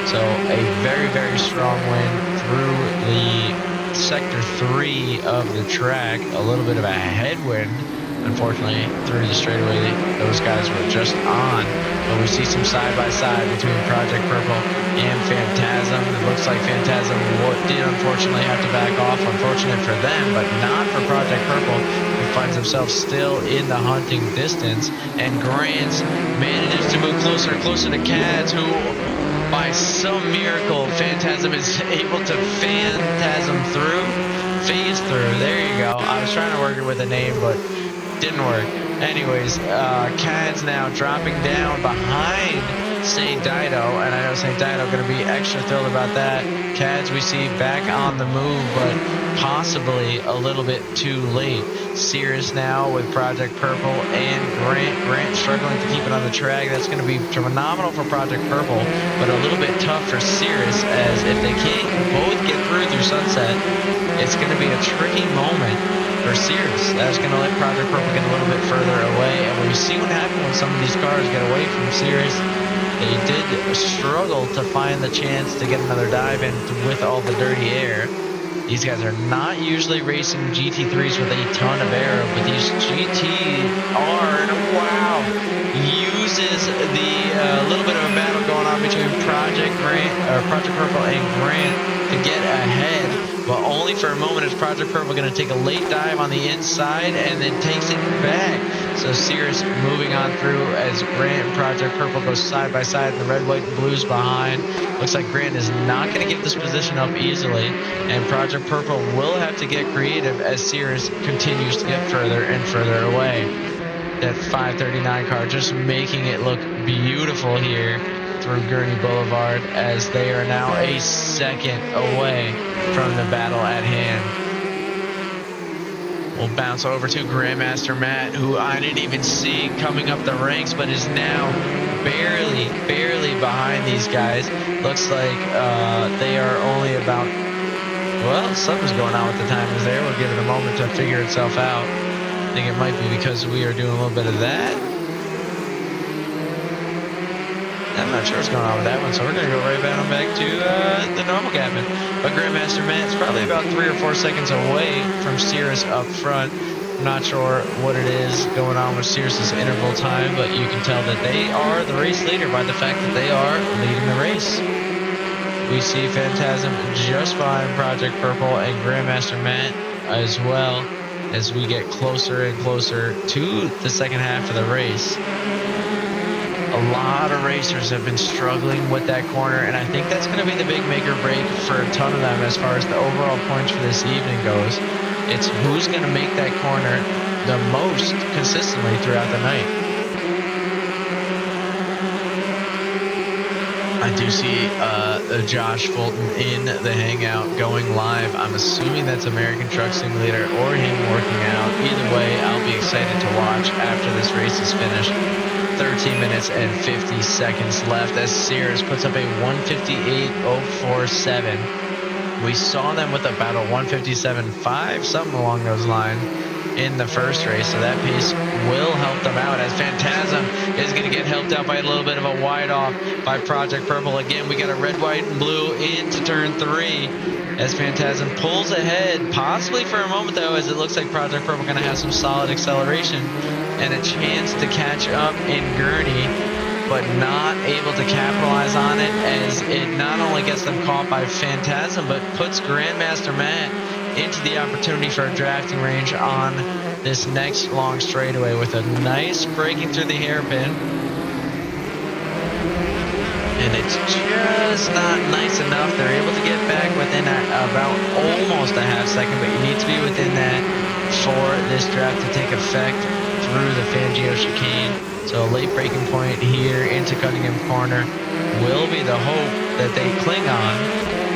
So a very, very strong wind through the sector 3 of the track. A little bit of a headwind, unfortunately, through the straightaway those guys were just on. But we see some side-by-side between Project Purple and Phantasm. It looks like Phantasm did unfortunately have to back off. Unfortunate for them, but not for Project Purple, who finds himself still in the hunting distance. And Grant manages to move closer and closer to Cads, who by some miracle, Phantasm is able to phase through. There you go. I was trying to work it with a name, but didn't work. Anyways, Cads now dropping down behind St. Dido, and I know St. Dido going to be extra thrilled about that. Cads we see back on the move, but possibly a little bit too late. Cirrus now with Project Purple and Grant struggling to keep it on the track. That's going to be phenomenal for Project Purple, but a little bit tough for Cirrus, as if they can't both get through Sunset, it's going to be a tricky moment for Cirrus. That's going to let Project Purple get a little bit further away, and we see what happens when some of these cars get away from Cirrus. They did struggle to find the chance to get another dive in with all the dirty air. These guys are not usually racing GT3s with a ton of air, but these GTR, wow, uses the little bit of a battle going on between Project Purple and Grant to get ahead, but only for a moment is Project Purple going to take a late dive on the inside and then takes it back. So Cirrus moving on through as Grant and Project Purple go side by side, and the red, white, and blues behind. Looks like Grant is not going to give this position up easily, and Project Purple will have to get creative as Cirrus continues to get further and further away. That 539 car just making it look beautiful here through Gurney Boulevard, as they are now a second away from the battle at hand. We'll bounce over to Grandmaster Matt, who I didn't even see coming up the ranks, but is now barely behind these guys. Looks like they are only about, well, something's going on with the timers there. We'll give it a moment to figure itself out. I think it might be because we are doing a little bit of that. I'm not sure what's going on with that one, so we're going to go right back to the normal cabin. But Grandmaster Matt's probably about 3 or 4 seconds away from Cirrus up front. I'm not sure what it is going on with Sears' interval time, but you can tell that they are the race leader by the fact that they are leading the race. We see Phantasm just behind Project Purple and Grandmaster Matt as well as we get closer and closer to the second half of the race. A lot of racers have been struggling with that corner, and I think that's going to be the big make or break for a ton of them as far as the overall points for this evening goes. It's who's going to make that corner the most consistently throughout the night. I do see Josh Fulton in the hangout going live. I'm assuming that's American Truck Simulator or him working out. Either way, I'll be excited to watch after this race is finished. 13 minutes and 50 seconds left as Sears puts up a 158.047. We saw them with about a 157.5, something along those lines, in the first race, so that pace will help them out as Phantasm is going to get helped out by a little bit of a wide off by Project Purple. Again, we got a red, white, and blue into turn 3 as Phantasm pulls ahead, possibly for a moment though, as it looks like Project Purple going to have some solid acceleration and a chance to catch up in Gurney, but not able to capitalize on it as it not only gets them caught by Phantasm, but puts Grandmaster Matt into the opportunity for a drafting range on this next long straightaway with a nice braking through the hairpin. And it's just not nice enough. They're able to get back within about almost a half second, but you need to be within that for this draft to take effect through the Fangio chicane. So a late braking point here into Cunningham Corner will be the hope that they cling on,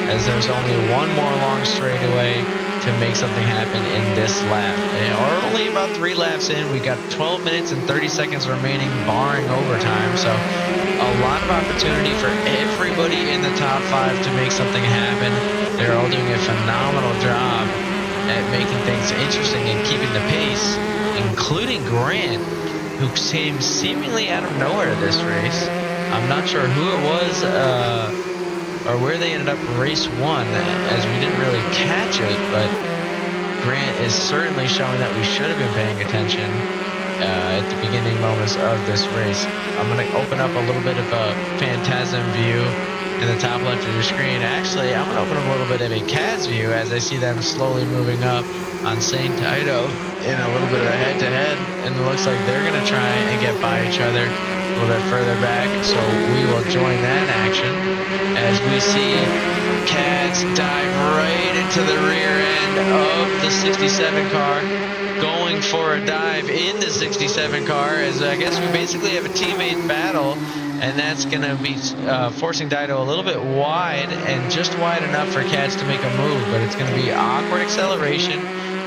as there's only one more long straightaway to make something happen in this lap. They are only about 3 laps in. We got 12 minutes and 30 seconds remaining, barring overtime. So a lot of opportunity for everybody in the top 5 to make something happen. They're all doing a phenomenal job at making things interesting and keeping the pace, including Grant, who came seemingly out of nowhere this race. I'm not sure who it was or where they ended up race 1, as we didn't really catch it, but Grant is certainly showing that we should have been paying attention at the beginning moments of this race. I'm going to open up a little bit of a Phantasm view in the top left of your screen. Actually, I'm going to open up a little bit of a Caz view as I see them slowly moving up on St. Tito in a little bit of a head-to-head, and it looks like they're going to try and get by each other a little bit further back, so we will join that action as we see Caz dive right into the rear end of the 67 car, going for a dive in the 67 car, as I guess we basically have a teammate battle, and that's going to be forcing Dido a little bit wide, and just wide enough for Caz to make a move, but it's going to be awkward acceleration.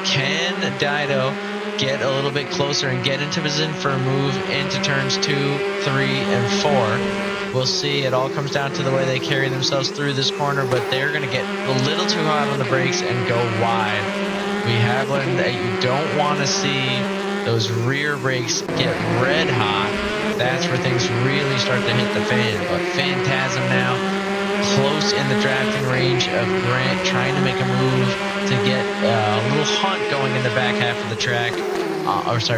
Can Dido get a little bit closer and get into position for a move into turns 2, 3, and 4? We'll see. It all comes down to the way they carry themselves through this corner, but they're going to get a little too hot on the brakes and go wide. We have learned that you don't want to see those rear brakes get red hot. That's where things really start to hit the fan. But Phantasm now close in the drafting range of Grant, trying to make a move to get a little hunt going in the back half of the track,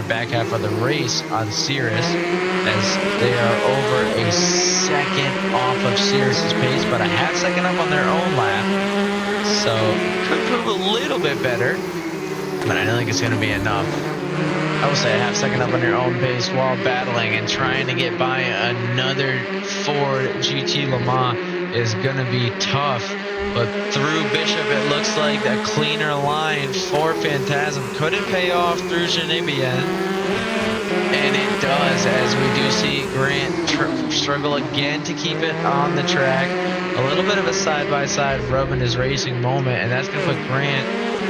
back half of the race on Cirrus, as they are over a second off of Cirrus's pace, but a half second up on their own lap. So could prove a little bit better, but I don't think it's going to be enough. I will say a half second up on your own pace while battling and trying to get by another Ford GT Le Mans is going to be tough. But through Bishop, it looks like a cleaner line for Phantasm. Could it pay off through Genebien? And it does, as we do see Grant struggle again to keep it on the track. A little bit of a side-by-side rub in his racing moment, and that's going to put Grant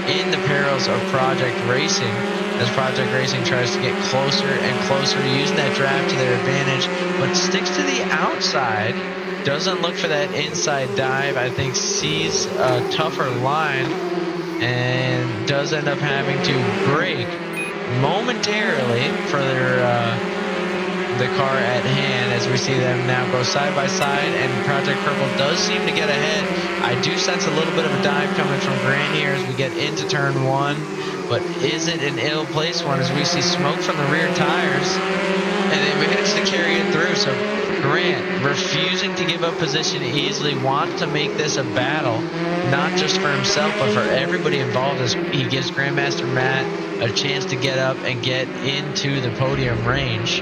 in the perils of Project Racing, as Project Racing tries to get closer and closer, using that draft to their advantage, but sticks to the outside. Doesn't look for that inside dive. I think sees a tougher line and does end up having to brake momentarily for the car at hand, as we see them now go side by side, and Project Purple does seem to get ahead. I do sense a little bit of a dive coming from Grant here as we get into turn 1. but is it an ill-placed one as we see smoke from the rear tires, and they managed to carry it through. So Grant, refusing to give up position easily, wants to make this a battle, not just for himself, but for everybody involved, as he gives Grandmaster Matt a chance to get up and get into the podium range.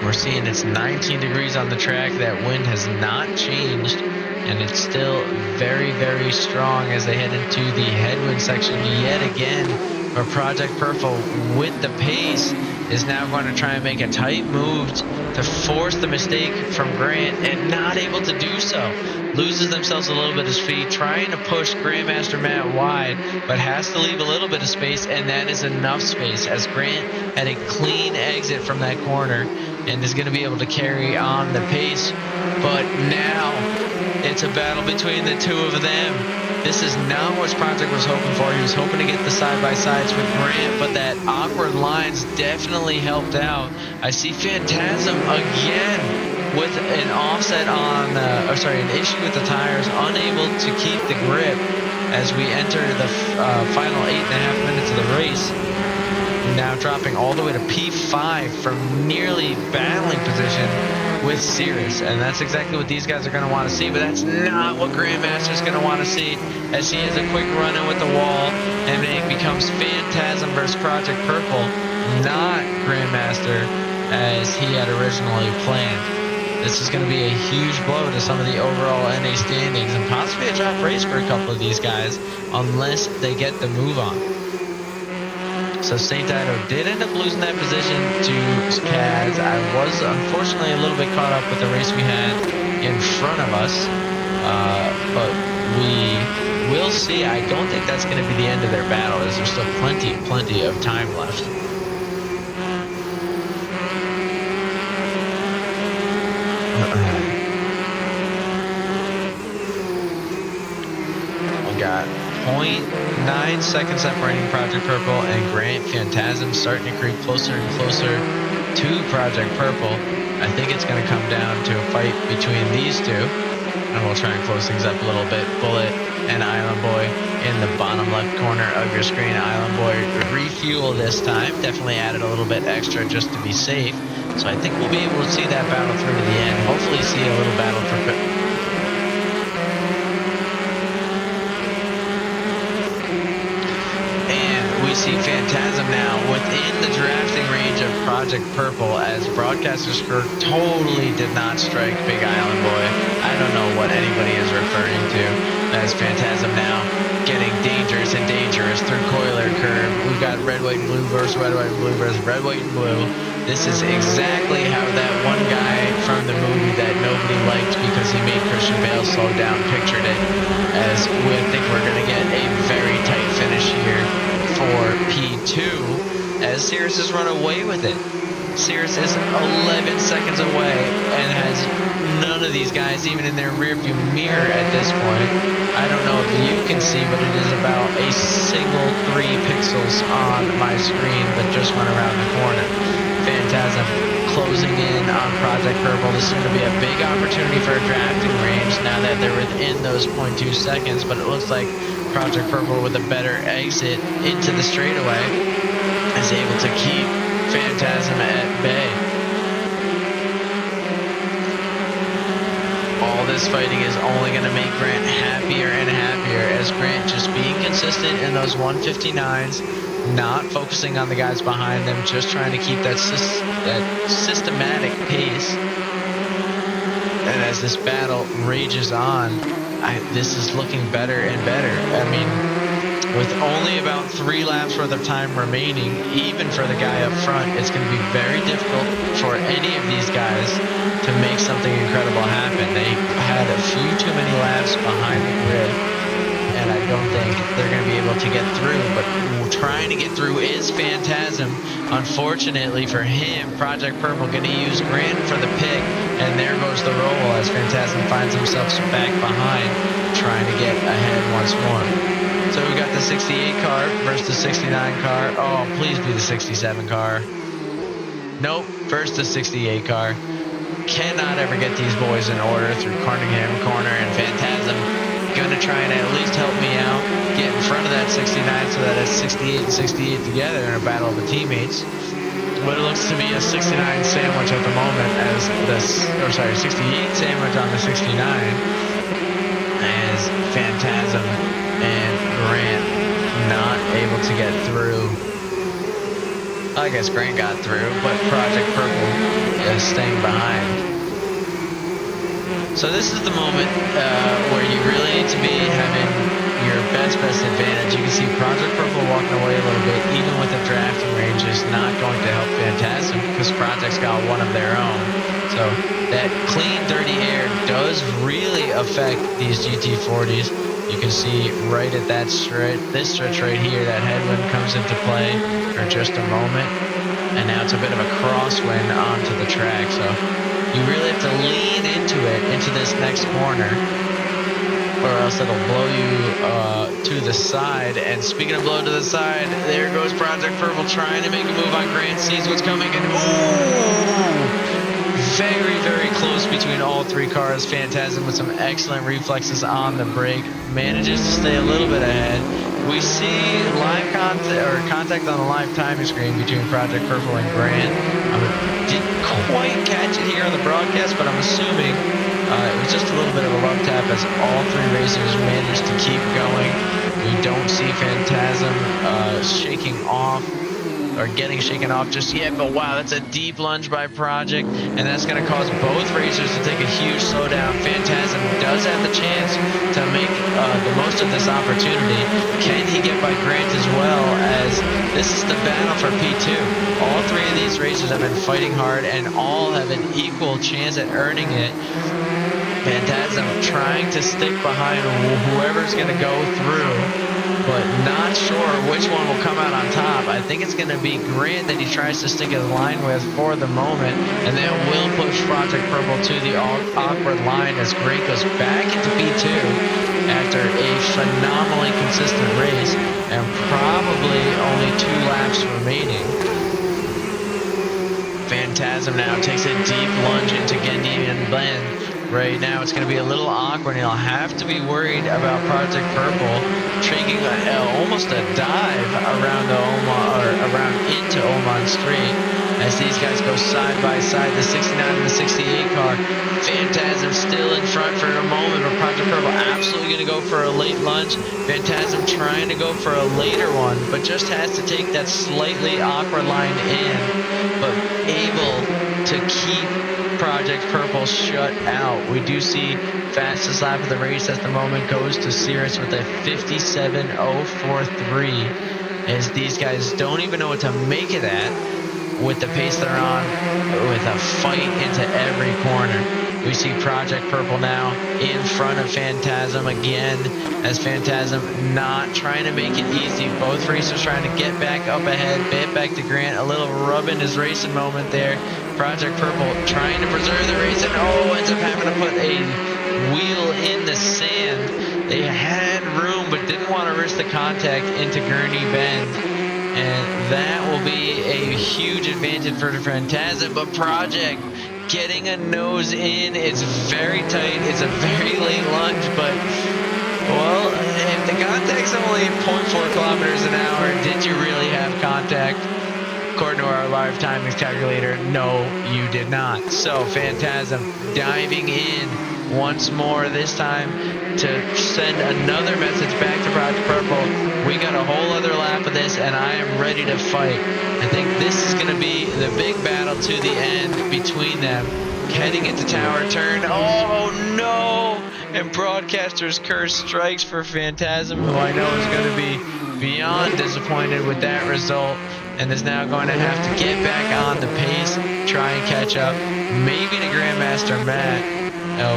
We're seeing it's 19 degrees on the track. That wind has not changed, and it's still very, very strong as they head into the headwind section yet again. But Project Purple, with the pace, is now going to try and make a tight move to force the mistake from Grant, and not able to do so. Loses themselves a little bit of speed, trying to push Grandmaster Matt wide, but has to leave a little bit of space, and that is enough space as Grant had a clean exit from that corner and is going to be able to carry on the pace. But now it's a battle between the two of them. This is not what Project was hoping for. He was hoping to get the side-by-sides with Grant, but that awkward lines definitely helped out. I see Phantasm again with an offset on, an issue with the tires, unable to keep the grip as we enter the final 8.5 minutes of the race. Now dropping all the way to P5 from nearly battling position with Cirrus, and that's exactly what these guys are going to want to see, but that's not what Grandmaster's going to want to see, as he has a quick run-in with the wall, and it becomes Phantasm versus Project Purple, not Grandmaster as he had originally planned. This is going to be a huge blow to some of the overall NA standings, and possibly a drop race for a couple of these guys, unless they get the move on. So St. Dido did end up losing that position to Kaz. I was unfortunately a little bit caught up with the race we had in front of us, but we will see. I don't think that's going to be the end of their battle, as there's still plenty of time left. We got 0.9 seconds separating Project Purple and Grant. Phantasm starting to creep closer and closer to Project Purple. I think it's going to come down to a fight between these two, and we'll try and close things up a little bit. Bullet and Island Boy in the bottom left corner of your screen. Island Boy refuel this time, definitely added a little bit extra just to be safe. So I think we'll be able to see that battle through to the end. Hopefully see a little battle for see Phantasm now within the drafting range of Project Purple, as Broadcaster Skirk totally did not strike Big Island Boy. I don't know what anybody is referring to, as Phantasm now getting dangerous and dangerous through Coiler Curve. We've got red, white, and blue versus red, white, and blue versus red, white, and blue. This is exactly how that one guy from the movie that nobody liked because he made Christian Bale slow down pictured it, as we think we're going to get a very tight finish here for P2, as Cirrus has run away with it. Cirrus is 11 seconds away and has none of these guys even in their rearview mirror at this point. I don't know if you can see, but it is about a single 3 pixels on my screen that just went around the corner. Phantasm closing in on Project Purple. This is going to be a big opportunity for a drafting range now that they're within those 0.2 seconds, but it looks like Project Purple with a better exit into the straightaway is able to keep Phantasm at bay. All this fighting is only going to make Grant happier and happier, as Grant just being consistent in those 159s, not focusing on the guys behind them, just trying to keep that systematic pace. And as this battle rages on, this is looking better and better. I mean, with only about 3 laps worth of time remaining, even for the guy up front, it's going to be very difficult for any of these guys to make something incredible happen. They had a few too many laps behind the grid, and I don't think they're going to be able to get through, but trying to get through is Phantasm. Unfortunately for him, Project Purple going to use Grant for the pick, and there goes the roll as Phantasm finds himself back behind, trying to get ahead once more. So we got the 68 car versus the 69 car. Oh, please be the 67 car. Nope, versus the 68 car. Cannot ever get these boys in order through Carningham Corner, and Phantasm gonna try and at least help me out, get in front of that 69 so that it's 68 and 68 together in a battle of the teammates. But it looks to be a 69 sandwich at the moment as this, or sorry, 68 sandwich on the 69 as Phantasm and Grant not able to get through. I guess Grant got through, but Project Purple is staying behind. So this is the moment where you really need to be having your best advantage. You can see Project Purple walking away a little bit, even with the drafting range, is not going to help Phantasm because Project's got one of their own. So that clean, dirty air does really affect these GT40s. You can see right at that stretch, this stretch right here, that headwind comes into play for just a moment. And now it's a bit of a crosswind onto the track. So you really have to lean into it, into this next corner, or else it'll blow you to the side. And speaking of blow to the side, there goes Project Purple trying to make a move on Grant, sees what's coming, and ooh! Very, very close between all three cars. Phantasm with some excellent reflexes on the brake, manages to stay a little bit ahead. We see live contact on the live timing screen between Project Purple and Grant. I didn't quite catch it here on the broadcast, but I'm assuming it was just a little bit of a love tap as all three racers managed to keep going. We don't see Phantasm shaking off or getting shaken off just yet, but wow, that's a deep lunge by Project, and that's going to cause both racers to take a huge slowdown. Phantasm does have the chance to make the most of this opportunity. Can he get by Grant as well, as this is the battle for P2? All three of these racers have been fighting hard and all have an equal chance at earning it. Phantasm trying to stick behind whoever's going to go through, but not sure which one will come out on top. I think it's going to be Grant that he tries to stick his line with for the moment, and that will push Project Purple to the awkward line as Grant goes back into P2 after a phenomenally consistent race and probably only 2 laps remaining. Phantasm now takes a deep lunge into Gendian Bend. Right now it's going to be a little awkward, and he'll have to be worried about Project Purple taking almost a dive around the around into Oman Street as these guys go side by side, the 69 and the 68 car. Phantasm still in front for a moment, but Project Purple absolutely going to go for a late lunge. Phantasm trying to go for a later one, but just has to take that slightly awkward line in, but able to keep Project Purple shut out. We do see fastest lap of the race at the moment goes to Cirrus with a 57.043, as these guys don't even know what to make of that with the pace they're on, with a fight into every corner. We see Project Purple now in front of Phantasm again, as Phantasm not trying to make it easy. Both racers trying to get back up ahead, get back to Grant. A little rub in his racing moment there. Project Purple trying to preserve the race, and ends up having to put a wheel in the sand. They had room but didn't want to risk the contact into Gurney Bend, and that will be a huge advantage for Phantasm. But Project getting a nose in. It's very tight. It's a very late lunge, but well, if the contact's only 0.4 kilometers an hour, did you really have contact? According to our live timings calculator, no, you did not. So Phantasm diving in once more, this time to send another message back to Project Purple. We got a whole other lap of this, and I am ready to fight. I think this is going to be the big battle to the end between them. Heading into Tower Turn. Oh no! And Broadcaster's Curse strikes for Phantasm, who I know is going to be beyond disappointed with that result, and is now going to have to get back on the pace, try and catch up, maybe to Grandmaster Matt.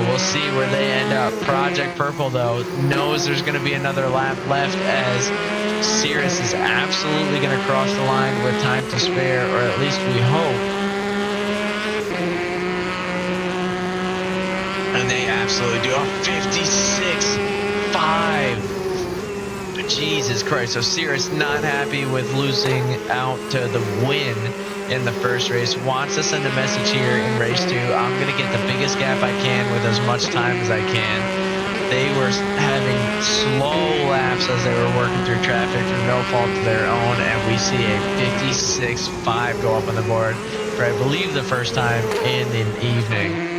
We'll see where they end up. Project Purple, though, knows there's going to be another lap left, as Cirrus is absolutely going to cross the line with time to spare, or at least we hope. And they absolutely do. A 56.5. Jesus Christ. So Cirrus not happy with losing out to the win in the first race. Wants to send a message here in race 2. I'm going to get the biggest gap I can with as much time as I can. they were having slow laps as they were working through traffic through no fault of their own, and we see a 56.5 go up on the board for, I believe, the first time in the evening.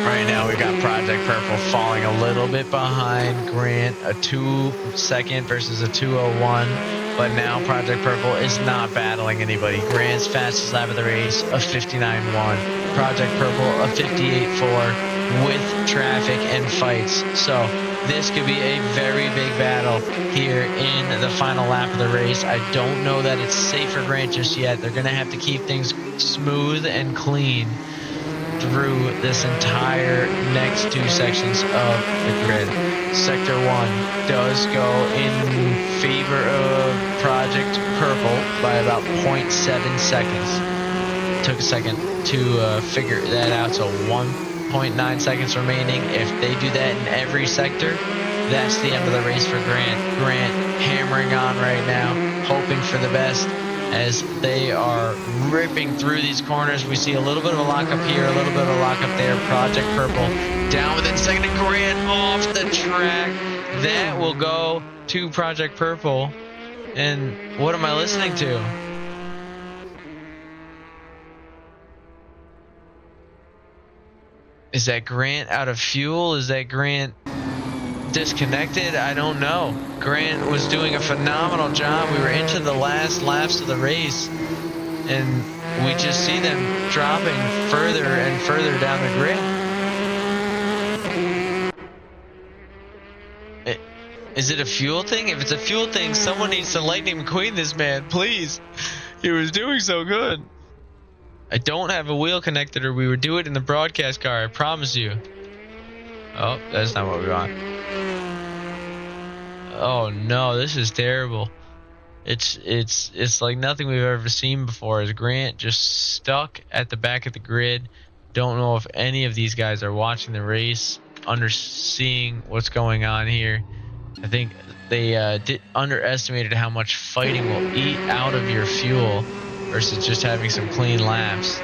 Right now we got Project Purple falling a little bit behind Grant, a 2-second versus a 2:01. But now Project Purple is not battling anybody. Grant's fastest lap of the race, a 59.1. Project Purple, a 58.4 with traffic and fights. So this could be a very big battle here in the final lap of the race. I don't know that it's safe for Grant just yet. They're going to have to keep things smooth and clean through this entire next 2 sections of the grid. Sector 1 does go in favor of Project Purple by about 0.7 seconds. Took a second to figure that out, so 1.9 seconds remaining. If they do that in every sector, that's the end of the race for Grant. Grant hammering on right now, hoping for the best as they are ripping through these corners. We see a little bit of a lockup here, a little bit of a lockup there. Project Purple down within second, and Grant off the track. That will go to Project Purple. And what am I listening to? Is that Grant out of fuel? Is that Grant disconnected? I don't know. Grant was doing a phenomenal job. We were into the last laps of the race, and we just see them dropping further and further down the grid. Is it a fuel thing? If it's a fuel thing, someone needs to Lightning McQueen this man, please. He was doing so good. I don't have a wheel connected, or we would do it in the broadcast car, I promise you. Oh, that's not what we want. Oh no, this is terrible. It's like nothing we've ever seen before. As Grant just stuck at the back of the grid. Don't know if any of these guys are watching the race, seeing what's going on here. I think they underestimated how much fighting will eat out of your fuel versus just having some clean laps.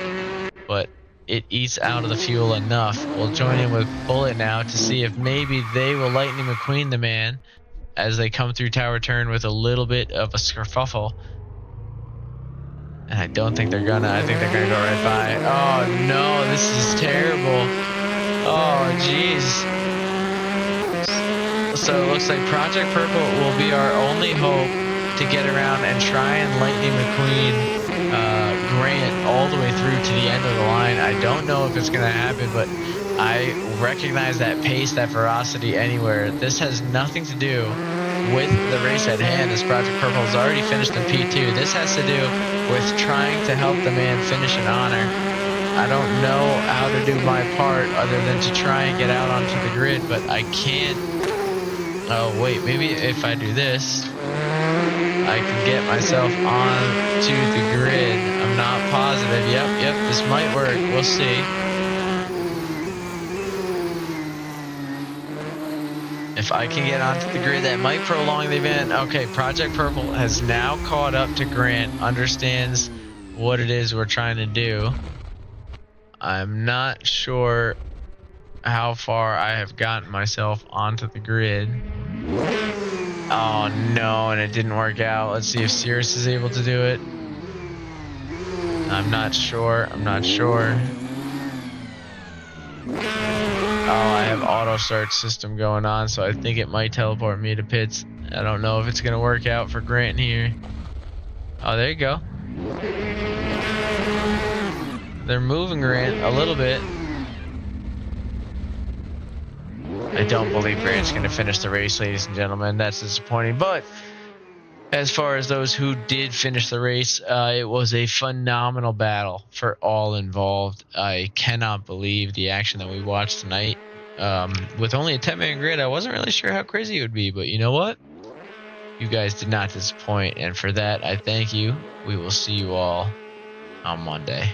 But it eats out of the fuel enough. We'll join in with Bullet now to see if maybe they will Lightning McQueen the man as they come through Tower Turn with a little bit of a skerfuffle. And I don't think they're gonna. I think they're gonna go right by. Oh no, this is terrible. Oh jeez. So it looks like Project Purple will be our only hope to get around and try and Lightning McQueen Grant all the way through to the end of the line. I don't know if it's going to happen, but I recognize that pace, that ferocity anywhere. This has nothing to do with the race at hand, as Project Purple has already finished in P2. This has to do with trying to help the man finish in honor. I don't know how to do my part other than to try and get out onto the grid, but I can't. Oh wait, maybe if I do this, I can get myself onto the grid. I'm not positive. Yep, this might work. We'll see. If I can get onto the grid, that might prolong the event. Okay, Project Purple has now caught up to Grant, understands what it is we're trying to do. I'm not sure how far I have gotten myself onto the grid. Oh no, and it didn't work out. Let's see if Cirrus is able to do it. I'm not sure. Oh, I have auto start system going on, so I think it might teleport me to pits. I don't know if it's gonna work out for Grant here. Oh, there you go. They're moving Grant a little bit. I don't believe Grant's going to finish the race, ladies and gentlemen. That's disappointing. But as far as those who did finish the race, it was a phenomenal battle for all involved. I cannot believe the action that we watched tonight. With only a 10-man grid, I wasn't really sure how crazy it would be. But you know what? You guys did not disappoint. And for that, I thank you. We will see you all on Monday.